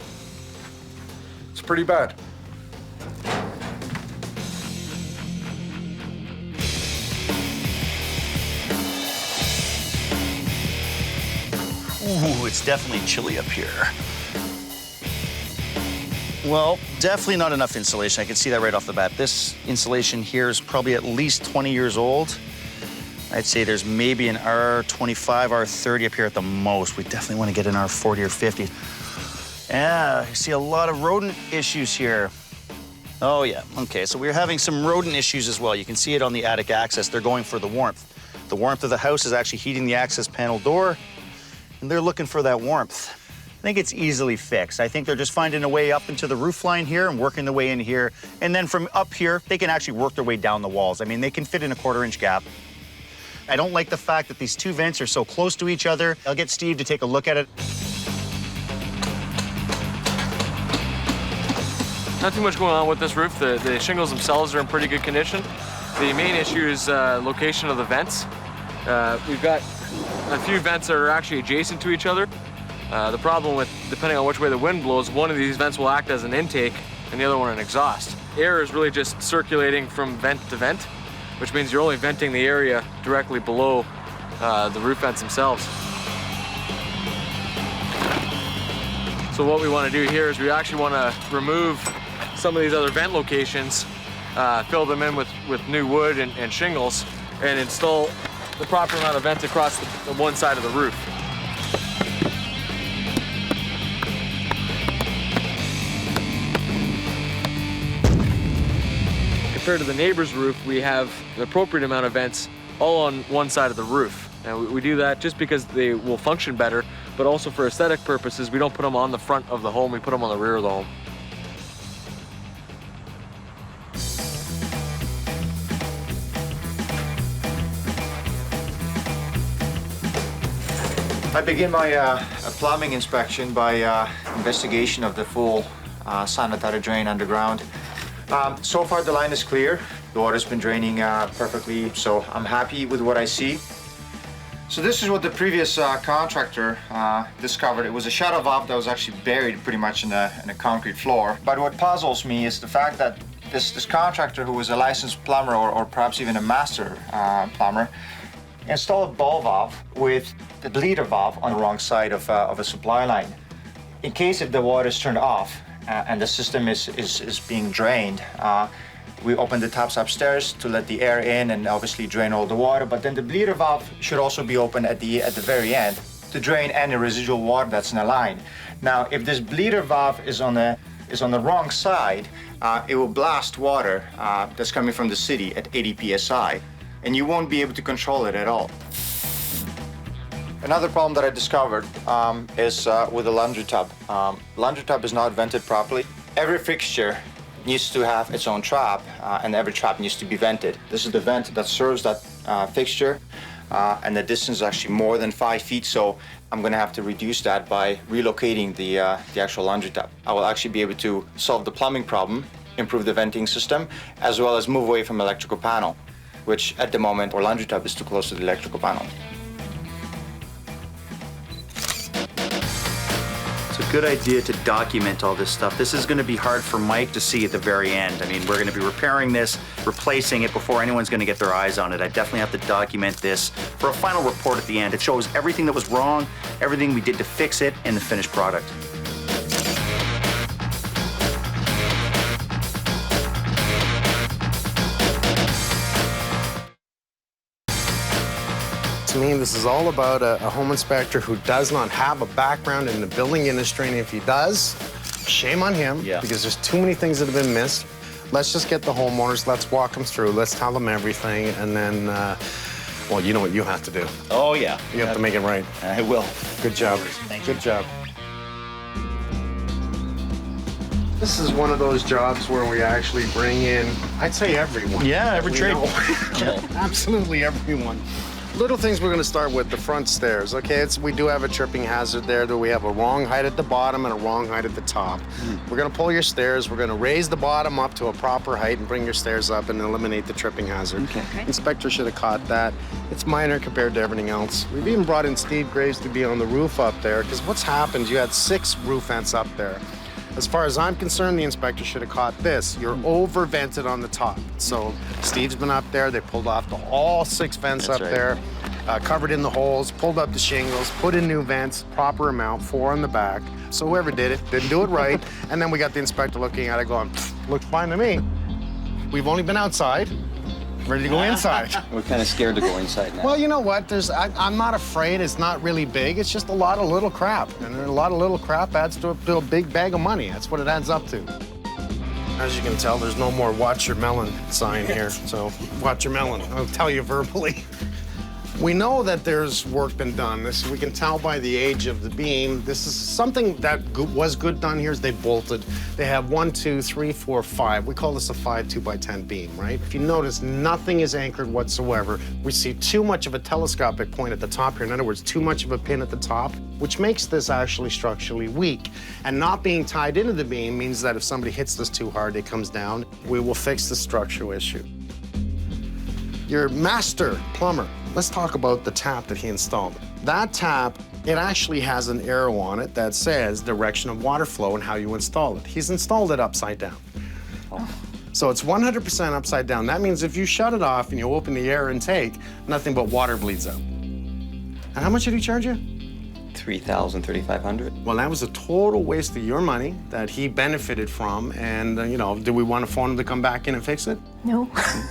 pretty bad. Ooh, it's definitely chilly up here. Well, definitely not enough insulation. I can see that right off the bat. This insulation here is probably at least 20 years old. I'd say there's maybe an R25, R30 up here at the most. We definitely want to get an R40 or 50. Yeah, I see a lot of rodent issues here. Oh, yeah. Okay, so we're having some rodent issues as well. You can see it on the attic access. They're going for the warmth. The warmth of the house is actually heating the access panel door, and they're looking for that warmth. I think it's easily fixed. I think they're just finding a way up into the roof line here and working their way in here. And then from up here, they can actually work their way down the walls. I mean, they can fit in a 1/4-inch gap. I don't like the fact that these 2 vents are so close to each other. I'll get Steve to take a look at it. Not too much going on with this roof. The shingles themselves are in pretty good condition. The main issue is location of the vents. We've got a few vents that are actually adjacent to each other. The problem with, depending on which way the wind blows, one of these vents will act as an intake and the other one an exhaust. Air is really just circulating from vent to vent, which means you're only venting the area directly below the roof vents themselves. So what we want to do here is we actually want to remove some of these other vent locations, fill them in with new wood and shingles, and install the proper amount of vents across the one side of the roof. Compared to the neighbor's roof, we have the appropriate amount of vents all on one side of the roof. And we do that just because they will function better, but also for aesthetic purposes, we don't put them on the front of the home, we put them on the rear of the home. I begin my plumbing inspection by investigation of the full sanitary drain underground. So far the line is clear. The water's been draining perfectly, so I'm happy with what I see. So this is what the previous contractor discovered. It was a shadow valve that was actually buried pretty much in a concrete floor. But what puzzles me is the fact that this contractor, who was a licensed plumber or perhaps even a master plumber, installed a ball valve with the bleeder valve on the wrong side of a supply line. In case if the water is turned off and the system is being drained, we open the taps upstairs to let the air in and obviously drain all the water, but then the bleeder valve should also be open at the very end to drain any residual water that's in the line. Now, if this bleeder valve is on the wrong side, it will blast water that's coming from the city at 80 psi, and you won't be able to control it at all. Another problem that I discovered is with the laundry tub. Laundry tub is not vented properly. Every fixture needs to have its own trap, and every trap needs to be vented. This is the vent that serves that fixture, and the distance is actually more than 5 feet, so I'm gonna have to reduce that by relocating the actual laundry tub. I will actually be able to solve the plumbing problem, improve the venting system, as well as move away from electrical panel, which at the moment our laundry tub is too close to the electrical panel. It's a good idea to document all this stuff. This is going to be hard for Mike to see at the very end. I mean, we're going to be repairing this, replacing it before anyone's going to get their eyes on it. I definitely have to document this for a final report at the end. It shows everything that was wrong, everything we did to fix it, and the finished product. To me, this is all about a home inspector who does not have a background in the building industry, and if he does, shame on him, because there's too many things that have been missed. Let's just get the homeowners, let's walk them through, let's tell them everything, and then, well, you know what you have to do. Oh, yeah. You have to make it right. I will. Good job. Thank you. Good job. This is one of those jobs where we actually bring in, I'd say everyone. Yeah, every trade. Absolutely everyone. Little things we're gonna start with, the front stairs, okay? We do have a tripping hazard there, that we have a wrong height at the bottom and a wrong height at the top. We're gonna pull your stairs, we're gonna raise the bottom up to a proper height and bring your stairs up and eliminate the tripping hazard. Okay. Inspector should have caught that. It's minor compared to everything else. We've even brought in Steve Graves to be on the roof up there, because what's happened, you had 6 roof vents up there. As far as I'm concerned, the inspector should have caught this. You're over-vented on the top. So Steve's been up there, they pulled off all 6 vents up there, covered in the holes, pulled up the shingles, put in new vents, proper amount, 4 on the back. So whoever did it, didn't do it right. And then we got the inspector looking at it going, looks fine to me. We've only been outside, ready to go inside. We're kind of scared to go inside now. Well, you know what? I'm not afraid. It's not really big. It's just a lot of little crap. And a lot of little crap adds to a big bag of money. That's what it adds up to. As you can tell, there's no more watch your melon sign here. So watch your melon. I'll tell you verbally. We know that there's work been done. We can tell by the age of the beam. This is something that was good done here is they bolted. They have 1, 2, 3, 4, 5. We call this a 5 2x10 beam, right? If you notice, nothing is anchored whatsoever. We see too much of a telescopic point at the top here. In other words, too much of a pin at the top, which makes this actually structurally weak. And not being tied into the beam means that if somebody hits this too hard, it comes down. We will fix the structural issue. Your master plumber. Let's talk about the tap that he installed. That tap, it actually has an arrow on it that says direction of water flow and how you install it. He's installed it upside down. So it's 100% upside down. That means if you shut it off and you open the air intake, nothing but water bleeds out. And how much did he charge you? $3,000, $3,500. Well, that was a total waste of your money that he benefited from. And, you know, do we want to phone him to come back in and fix it? No,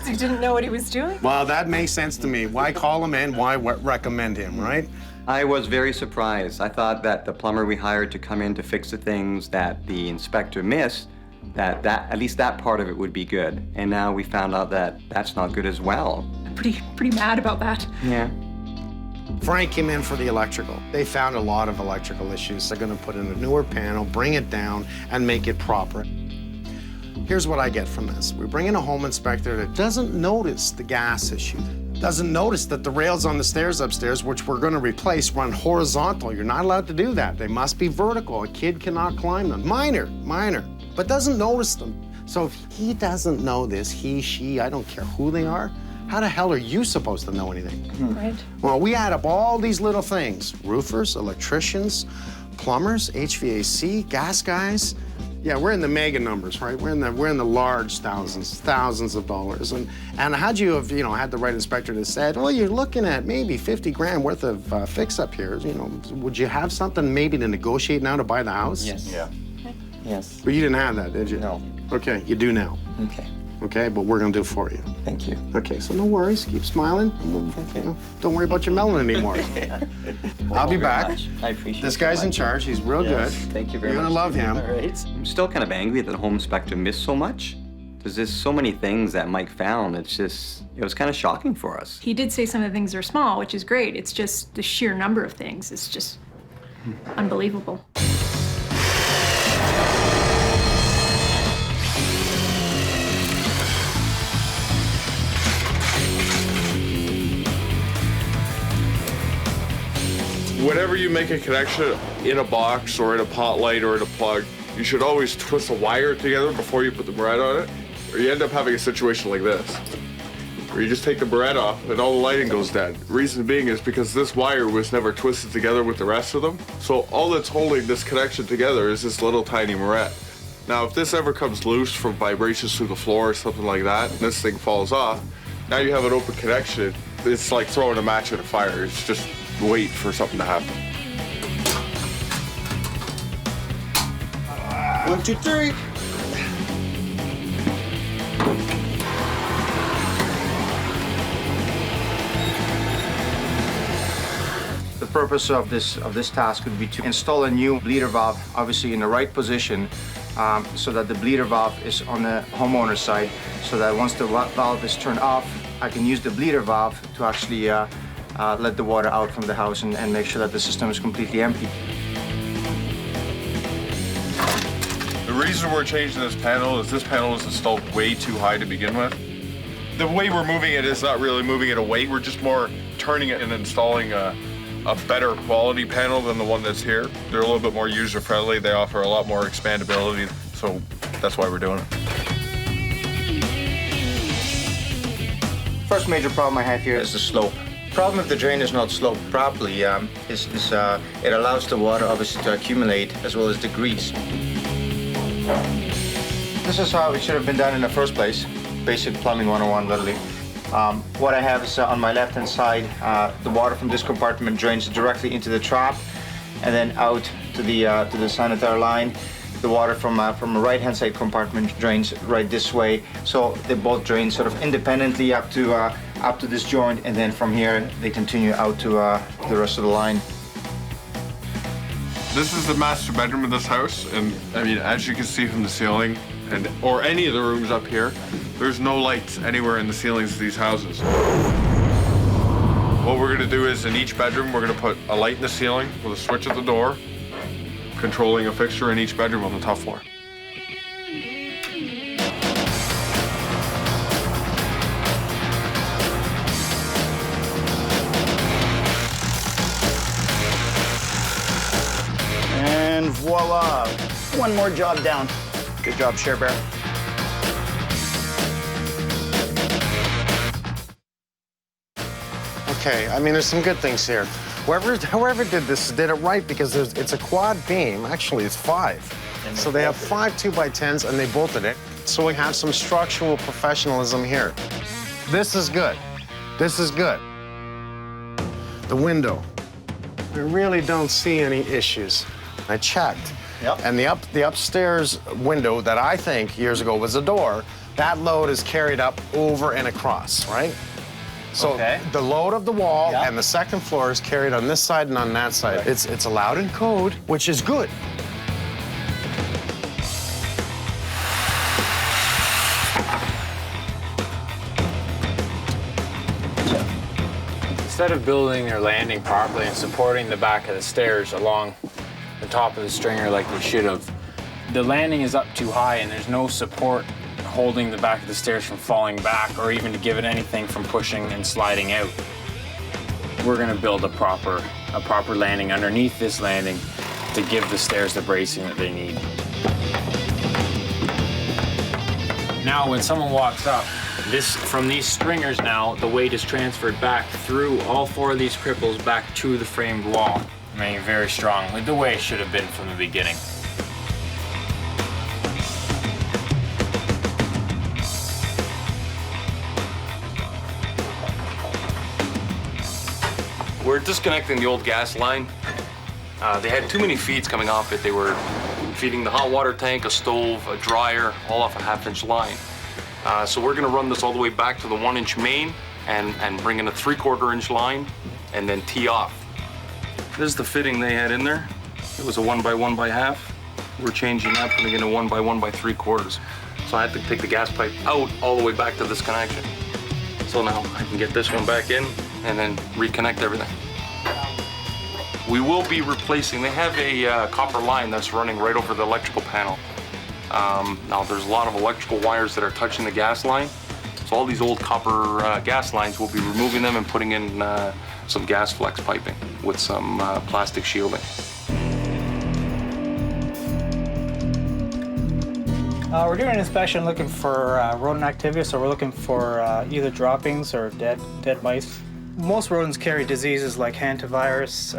he didn't know what he was doing. Well, that makes sense to me. Why call him in? Why recommend him, right? I was very surprised. I thought that the plumber we hired to come in to fix the things that the inspector missed, that at least that part of it would be good. And now we found out that that's not good as well. I'm pretty mad about that. Yeah. Frank came in for the electrical. They found a lot of electrical issues. They're gonna put in a newer panel, bring it down, and make it proper. Here's what I get from this. We bring in a home inspector that doesn't notice the gas issue, doesn't notice that the rails on the stairs upstairs, which we're gonna replace, run horizontal. You're not allowed to do that. They must be vertical. A kid cannot climb them. Minor, but doesn't notice them. So if he doesn't know this, he, she, I don't care who they are, How the hell are you supposed to know anything? Right. Well, we add up all these little things. Roofers, electricians, plumbers, HVAC, gas guys. Yeah, we're in the mega numbers, right? We're in the large thousands of dollars. And had you have, had the right inspector that said, well, you're looking at maybe 50 grand worth of fix-up here, would you have something maybe to negotiate now to buy the house? Yes. Yeah. Yes. But you didn't have that, did you? No. Okay, you do now. Okay. Okay, but we're gonna do it for you. Thank you. Okay, so no worries, keep smiling. Don't worry about your melon anymore. I'll be back. I appreciate it. This guy's in charge, he's real good. Thank you very much. You're gonna love him. All right. I'm still kind of angry that the home inspector missed so much. There's just so many things that Mike found. It was kind of shocking for us. He did say some of the things are small, which is great. It's just the sheer number of things. It's just unbelievable. Whenever you make a connection in a box or in a pot light or in a plug, you should always twist the wire together before you put the barrette on it, or you end up having a situation like this, where you just take the barrette off and all the lighting goes dead. Reason being is because this wire was never twisted together with the rest of them, so all that's holding this connection together is this little tiny barrette. Now, if this ever comes loose from vibrations through the floor or something like that, and this thing falls off, now you have an open connection. It's like throwing a match in a fire. It's just wait for something to happen. 1, 2, 3. The purpose of this task would be to install a new bleeder valve, obviously in the right position, so that the bleeder valve is on the homeowner's side, so that once the valve is turned off, I can use the bleeder valve to actually let the water out from the house and make sure that the system is completely empty. The reason we're changing this panel is installed way too high to begin with. The way we're moving it is not really moving it away, we're just more turning it and installing a better quality panel than the one that's here. They're a little bit more user-friendly, they offer a lot more expandability, so that's why we're doing it. First major problem I have here is the slope. Problem if the drain is not sloped properly is it allows the water obviously to accumulate as well as the grease. This is how it should have been done in the first place. Basic plumbing 101, literally. What I have is on my left-hand side, the water from this compartment drains directly into the trap and then out to the sanitary line. The water from a right-hand side compartment drains right this way. So they both drain sort of independently up to this joint, and then from here they continue out to the rest of the line. This is the master bedroom of this house, and I mean, as you can see from the ceiling, or any of the rooms up here, there's no lights anywhere in the ceilings of these houses. What we're gonna do is in each bedroom, we're gonna put a light in the ceiling with a switch at the door, controlling a fixture in each bedroom on the top floor. And voila, one more job down. Good job, Share Bear. Okay, I mean, there's some good things here. Whoever did this did it right because it's a quad beam. Actually, it's 5. So they have 5 2x10s and they bolted it. So we have some structural professionalism here. This is good. This is good. The window. We really don't see any issues. I checked. Yep. And the upstairs window that I think years ago was a door, that load is carried up over and across, right? So the load of the wall and the second floor is carried on this side and on that side. Right. It's allowed in code, which is good. Instead of building their landing properly and supporting the back of the stairs along the top of the stringer like they should have, the landing is up too high and there's no support holding the back of the stairs from falling back or even to give it anything from pushing and sliding out. We're gonna build a proper landing underneath this landing to give the stairs the bracing that they need. Now when someone walks up, From these stringers now, the weight is transferred back through all 4 of these cripples back to the framed wall. I mean, very strong, like the way it should have been from the beginning. We're disconnecting the old gas line. They had too many feeds coming off it. They were feeding the hot water tank, a stove, a dryer, all off a 1/2-inch line. So we're gonna run this all the way back to the 1-inch main and bring in a 3/4-inch line and then tee off. This is the fitting they had in there. It was a 1x1 by half. We're changing that, putting in a 1x1 by 3/4. So I had to take the gas pipe out all the way back to this connection. So now I can get this one back in and then reconnect everything. We will be replacing, they have a copper line that's running right over the electrical panel. Now there's a lot of electrical wires that are touching the gas line. So all these old copper gas lines, we'll be removing them and putting in some gas flex piping with some plastic shielding. We're doing an inspection looking for rodent activity, so we're looking for either droppings or dead mice. Most rodents carry diseases like hantavirus,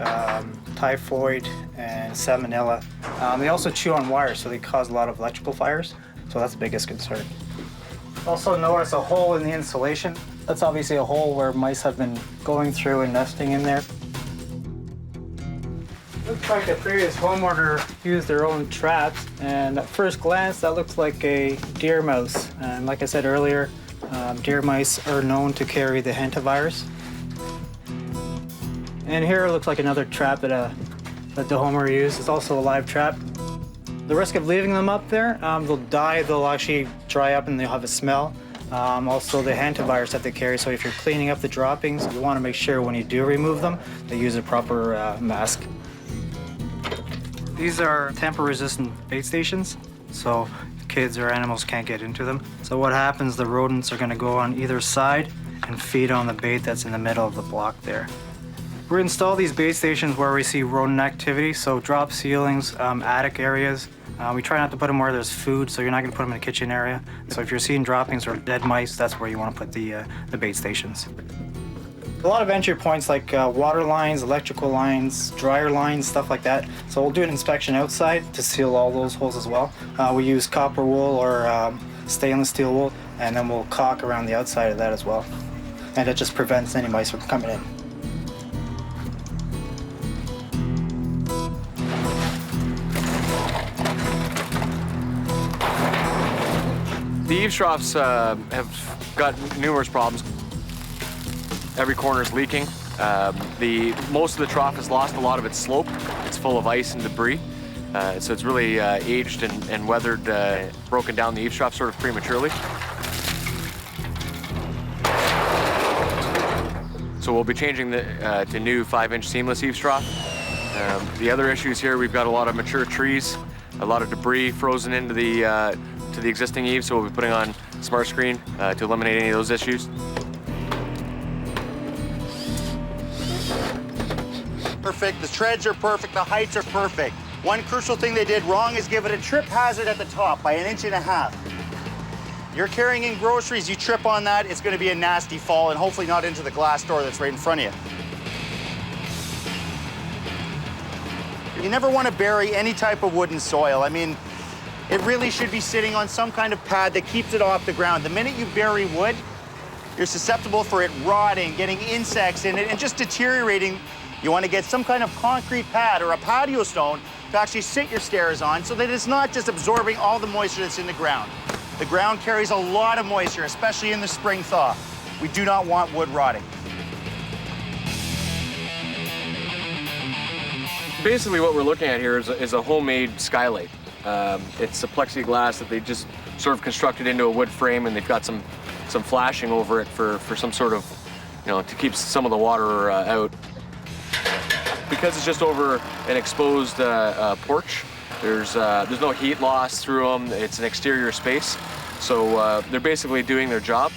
typhoid, and salmonella. They also chew on wires, so they cause a lot of electrical fires, so that's the biggest concern. Also notice a hole in the insulation. That's obviously a hole where mice have been going through and nesting in there. Looks like the previous homeowner used their own traps, and at first glance that looks like a deer mouse. And like I said earlier, deer mice are known to carry the hantavirus. And here it looks like another trap that the homeowner used. It's also a live trap. The risk of leaving them up there, they'll die, they'll actually dry up and they'll have a smell. Also the hantavirus that they carry, so if you're cleaning up the droppings, you want to make sure when you do remove them, they use a proper mask. These are tamper-resistant bait stations, so kids or animals can't get into them. So what happens, the rodents are going to go on either side and feed on the bait that's in the middle of the block there. We install these bait stations where we see rodent activity, so drop ceilings, attic areas. We try not to put them where there's food, so you're not going to put them in a kitchen area. So if you're seeing droppings or dead mice, that's where you want to put the bait stations. A lot of entry points like water lines, electrical lines, dryer lines, stuff like that. So we'll do an inspection outside to seal all those holes as well. We use copper wool or stainless steel wool, and then we'll caulk around the outside of that as well. And it just prevents any mice from coming in. The eaves troughs have got numerous problems. Every corner is leaking. Most of the trough has lost a lot of its slope. It's full of ice and debris. So it's really aged and weathered, broken down the eaves trough sort of prematurely. So we'll be changing to new 5-inch seamless eaves trough. The other issues here, we've got a lot of mature trees, a lot of debris frozen into the existing eaves, so we'll be putting on smart screen to eliminate any of those issues. Perfect, the treads are perfect, the heights are perfect. One crucial thing they did wrong is give it a trip hazard at the top by 1.5 inches. You're carrying in groceries, you trip on that, it's gonna be a nasty fall and hopefully not into the glass door that's right in front of you. You never wanna bury any type of wood in soil. I mean, it really should be sitting on some kind of pad that keeps it off the ground. The minute you bury wood, you're susceptible for it rotting, getting insects in it, and just deteriorating. You want to get some kind of concrete pad or a patio stone to actually sit your stairs on so that it's not just absorbing all the moisture that's in the ground. The ground carries a lot of moisture, especially in the spring thaw. We do not want wood rotting. Basically what we're looking at here is a homemade skylight. It's a plexiglass that they just sort of constructed into a wood frame, and they've got some flashing over it for some sort of, to keep some of the water out. Because it's just over an exposed porch, there's no heat loss through them. It's an exterior space, so they're basically doing their job.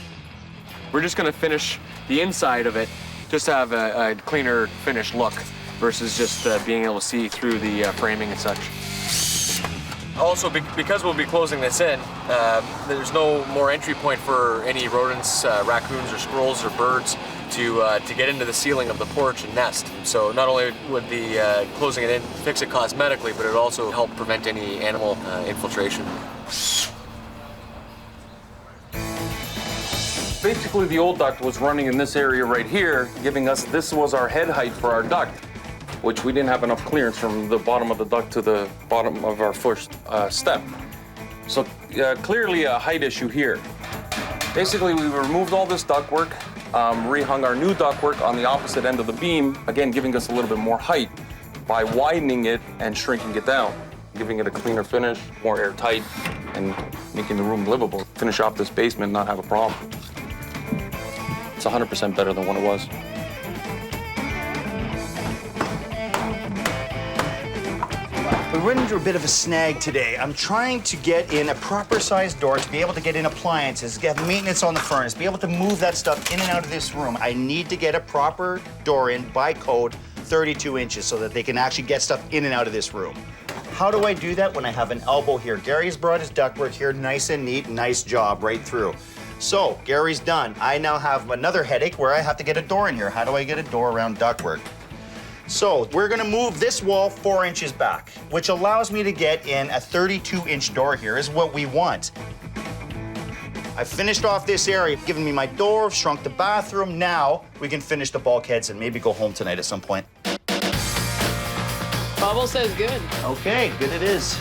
We're just going to finish the inside of it, just to have a cleaner finished look versus just being able to see through the framing and such. Also, because we'll be closing this in, there's no more entry point for any rodents, raccoons or squirrels or birds to get into the ceiling of the porch and nest. So not only would the closing it in fix it cosmetically, but it would also help prevent any animal infiltration. Basically, the old duct was running in this area right here, giving us, this was our head height for our duct, which we didn't have enough clearance from the bottom of the duct to the bottom of our first step. So clearly a height issue here. Basically, we removed all this ductwork, rehung our new ductwork on the opposite end of the beam, again, giving us a little bit more height by widening it and shrinking it down, giving it a cleaner finish, more airtight, and making the room livable. Finish off this basement and not have a problem. It's 100% better than what it was. We run into a bit of a snag today. I'm trying to get in a proper sized door to be able to get in appliances, get maintenance on the furnace, be able to move that stuff in and out of this room. I need to get a proper door in by code, 32 inches, so that they can actually get stuff in and out of this room. How do I do that when I have an elbow here? Gary's brought his ductwork here, nice and neat, nice job right through. So Gary's done. I now have another headache where I have to get a door in here. How do I get a door around ductwork? So we're gonna move this wall 4 inches back, which allows me to get in a 32-inch door here is what we want. I finished off this area, given me my door, shrunk the bathroom. Now we can finish the bulkheads and maybe go home tonight at some point. Bubble says good. Okay, good it is.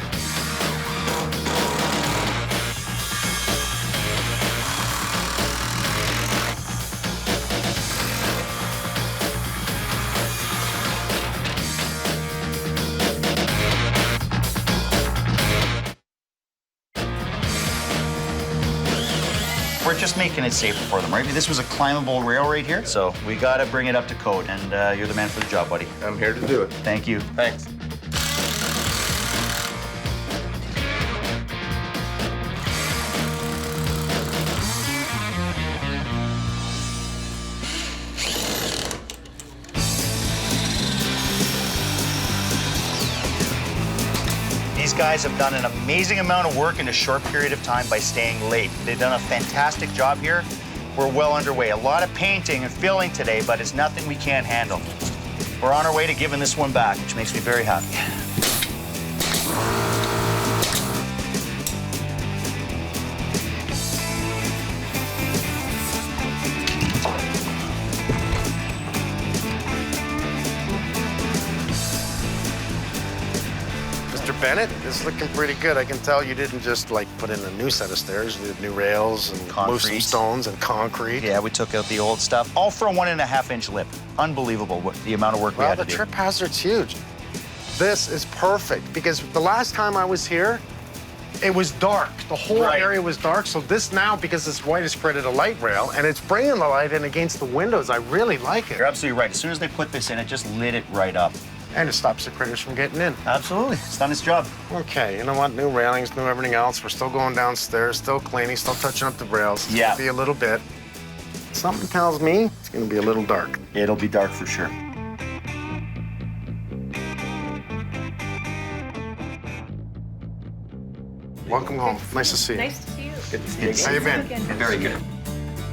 We're just making it safer for them, right? This was a climbable rail right here, so we gotta bring it up to code, and you're the man for the job, buddy. I'm here to do it. Thank you. Thanks. These guys have done an amazing amount of work in a short period of time by staying late. They've done a fantastic job here. We're well underway. A lot of painting and filling today, but it's nothing we can't handle. We're on our way to giving this one back, which makes me very happy. Mr. Bennett, this is looking pretty good. I can tell you didn't just like put in a new set of stairs. You did new rails and moved some stones and concrete. Yeah, we took out the old stuff, all for a 1.5-inch lip. Unbelievable the amount of work we had to do. Well, the trip hazard's huge. This is perfect because the last time I was here, it was dark. The whole area was dark. So this now, because it's white, has created a light rail and it's bringing the light in against the windows. I really like it. You're absolutely right. As soon as they put this in, it just lit it right up. And it stops the critters from getting in. Absolutely. It's done its job. Okay, you know what? New railings, new everything else. We're still going downstairs, still cleaning, still touching up the rails. It's gonna be a little bit. Something tells me it's gonna be a little dark. It'll be dark for sure. Welcome home. Nice to see you. Nice to see you. Good to see you. How you been? Very good.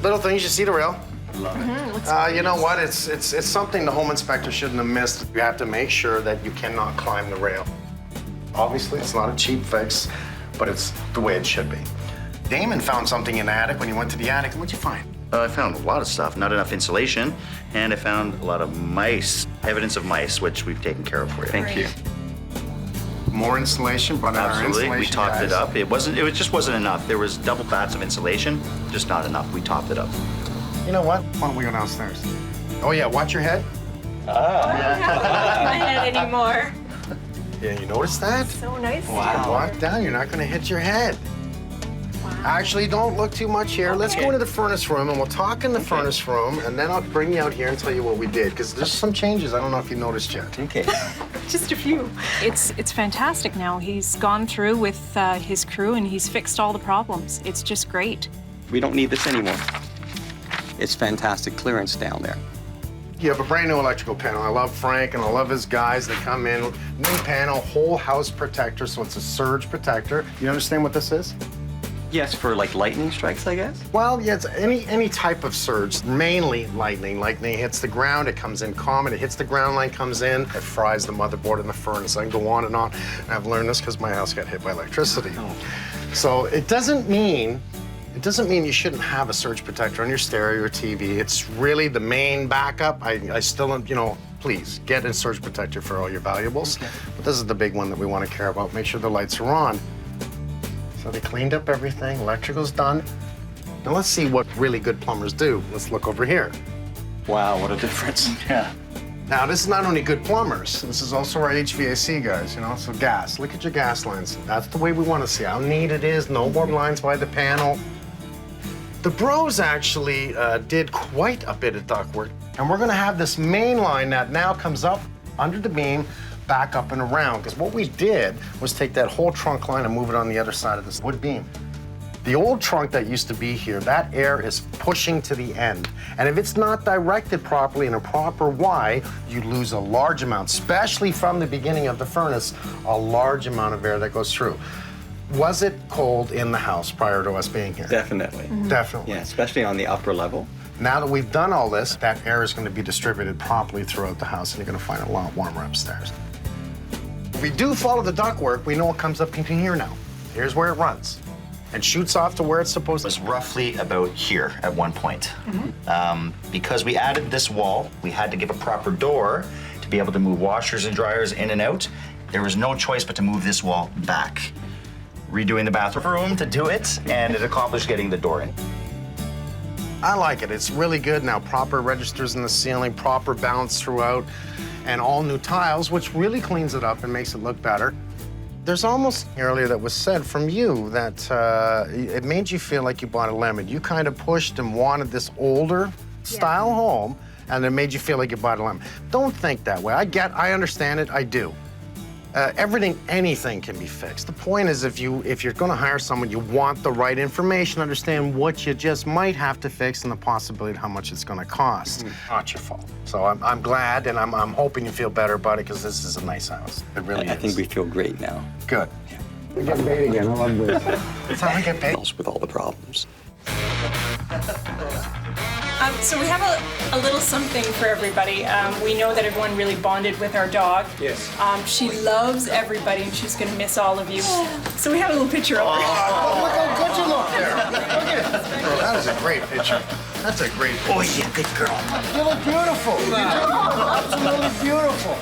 Little things, you see the rail? Love it. You know what? It's something the home inspector shouldn't have missed. You have to make sure that you cannot climb the rail. Obviously, it's not a cheap fix, but it's the way it should be. Damon found something in the attic when he went to the attic. What'd you find? I found a lot of stuff, not enough insulation, and I found a lot of mice, evidence of mice, which we've taken care of for you. Thank you. More insulation, but absolutely, we topped it up. It just wasn't enough. There was double bats of insulation, just not enough. We topped it up. You know what? Why don't we go downstairs? Oh yeah, watch your head. I don't have my head anymore. Yeah, you notice that? So nice. Wow. Walk down, you're not gonna hit your head. Wow. Actually, don't look too much here. Let's go into the furnace room and we'll talk in the furnace room and then I'll bring you out here and tell you what we did, because there's some changes. I don't know if you noticed yet. Okay. Just a few. It's fantastic now. He's gone through with his crew and he's fixed all the problems. It's just great. We don't need this anymore. It's fantastic clearance down there. You have a brand new electrical panel. I love Frank and I love his guys. They come in, new panel, whole house protector, so it's a surge protector. You understand what this is? Yes, for like lightning strikes, I guess? Well, yeah, it's any type of surge, mainly lightning. Lightning hits the ground, it comes in common, it hits the ground line, comes in, it fries the motherboard in the furnace. I can go on and on. And I've learned this because my house got hit by electricity. Oh. So it doesn't mean you shouldn't have a surge protector on your stereo or TV. It's really the main backup. I still, you know, please get a surge protector for all your valuables. Okay. But this is the big one that we want to care about. Make sure the lights are on. So they cleaned up everything, electrical's done. Now let's see what really good plumbers do. Let's look over here. Wow, what a difference. Yeah. Now this is not only good plumbers, this is also our HVAC guys, you know, so gas. Look at your gas lines. That's the way we want to see how neat it is, no more lines by the panel. The bros actually did quite a bit of ductwork, and we're gonna have this main line that now comes up under the beam, back up and around, because what we did was take that whole trunk line and move it on the other side of this wood beam. The old trunk that used to be here, that air is pushing to the end. And if it's not directed properly in a proper Y, you lose a large amount, especially from the beginning of the furnace, a large amount of air that goes through. Was it cold in the house prior to us being here? Definitely. Mm-hmm. Definitely. Yeah, especially on the upper level. Now that we've done all this, that air is going to be distributed properly throughout the house, and you're going to find it a lot warmer upstairs. If we do follow the ductwork, we know what comes up into here now. Here's where it runs and shoots off to where it's supposed to. It was roughly about here at one point. Because we added this wall, we had to give a proper door to be able to move washers and dryers in and out. There was no choice but to move this wall back. Redoing the bathroom to do it, and it accomplished getting the door in. I like it. It's really good now. Proper registers in the ceiling, proper balance throughout, and all new tiles, which really cleans it up and makes it look better. There's almost earlier that was said from you that it made you feel like you bought a lemon. You kind of pushed and wanted this older style home, and it made you feel like you bought a lemon. Don't think that way. I understand it, I do. Anything can be fixed. The point is if you're gonna hire someone, you want the right information, understand what you just might have to fix and the possibility of how much it's gonna cost. Not your fault. So I'm glad and I'm hoping you feel better about it because this is a nice house. It really is. I think we feel great now. Good. We're getting paid again, I love this. That's how we get paid. With all the problems. So we have a little something for everybody. We know that everyone really bonded with our dog. Yes. She loves everybody and she's gonna miss all of you. So we have a little picture of her. Oh, look how good you look there. Look at it. Girl, that is a great picture. That's a great picture. Oh, yeah, good girl. You look beautiful. You do. Absolutely beautiful.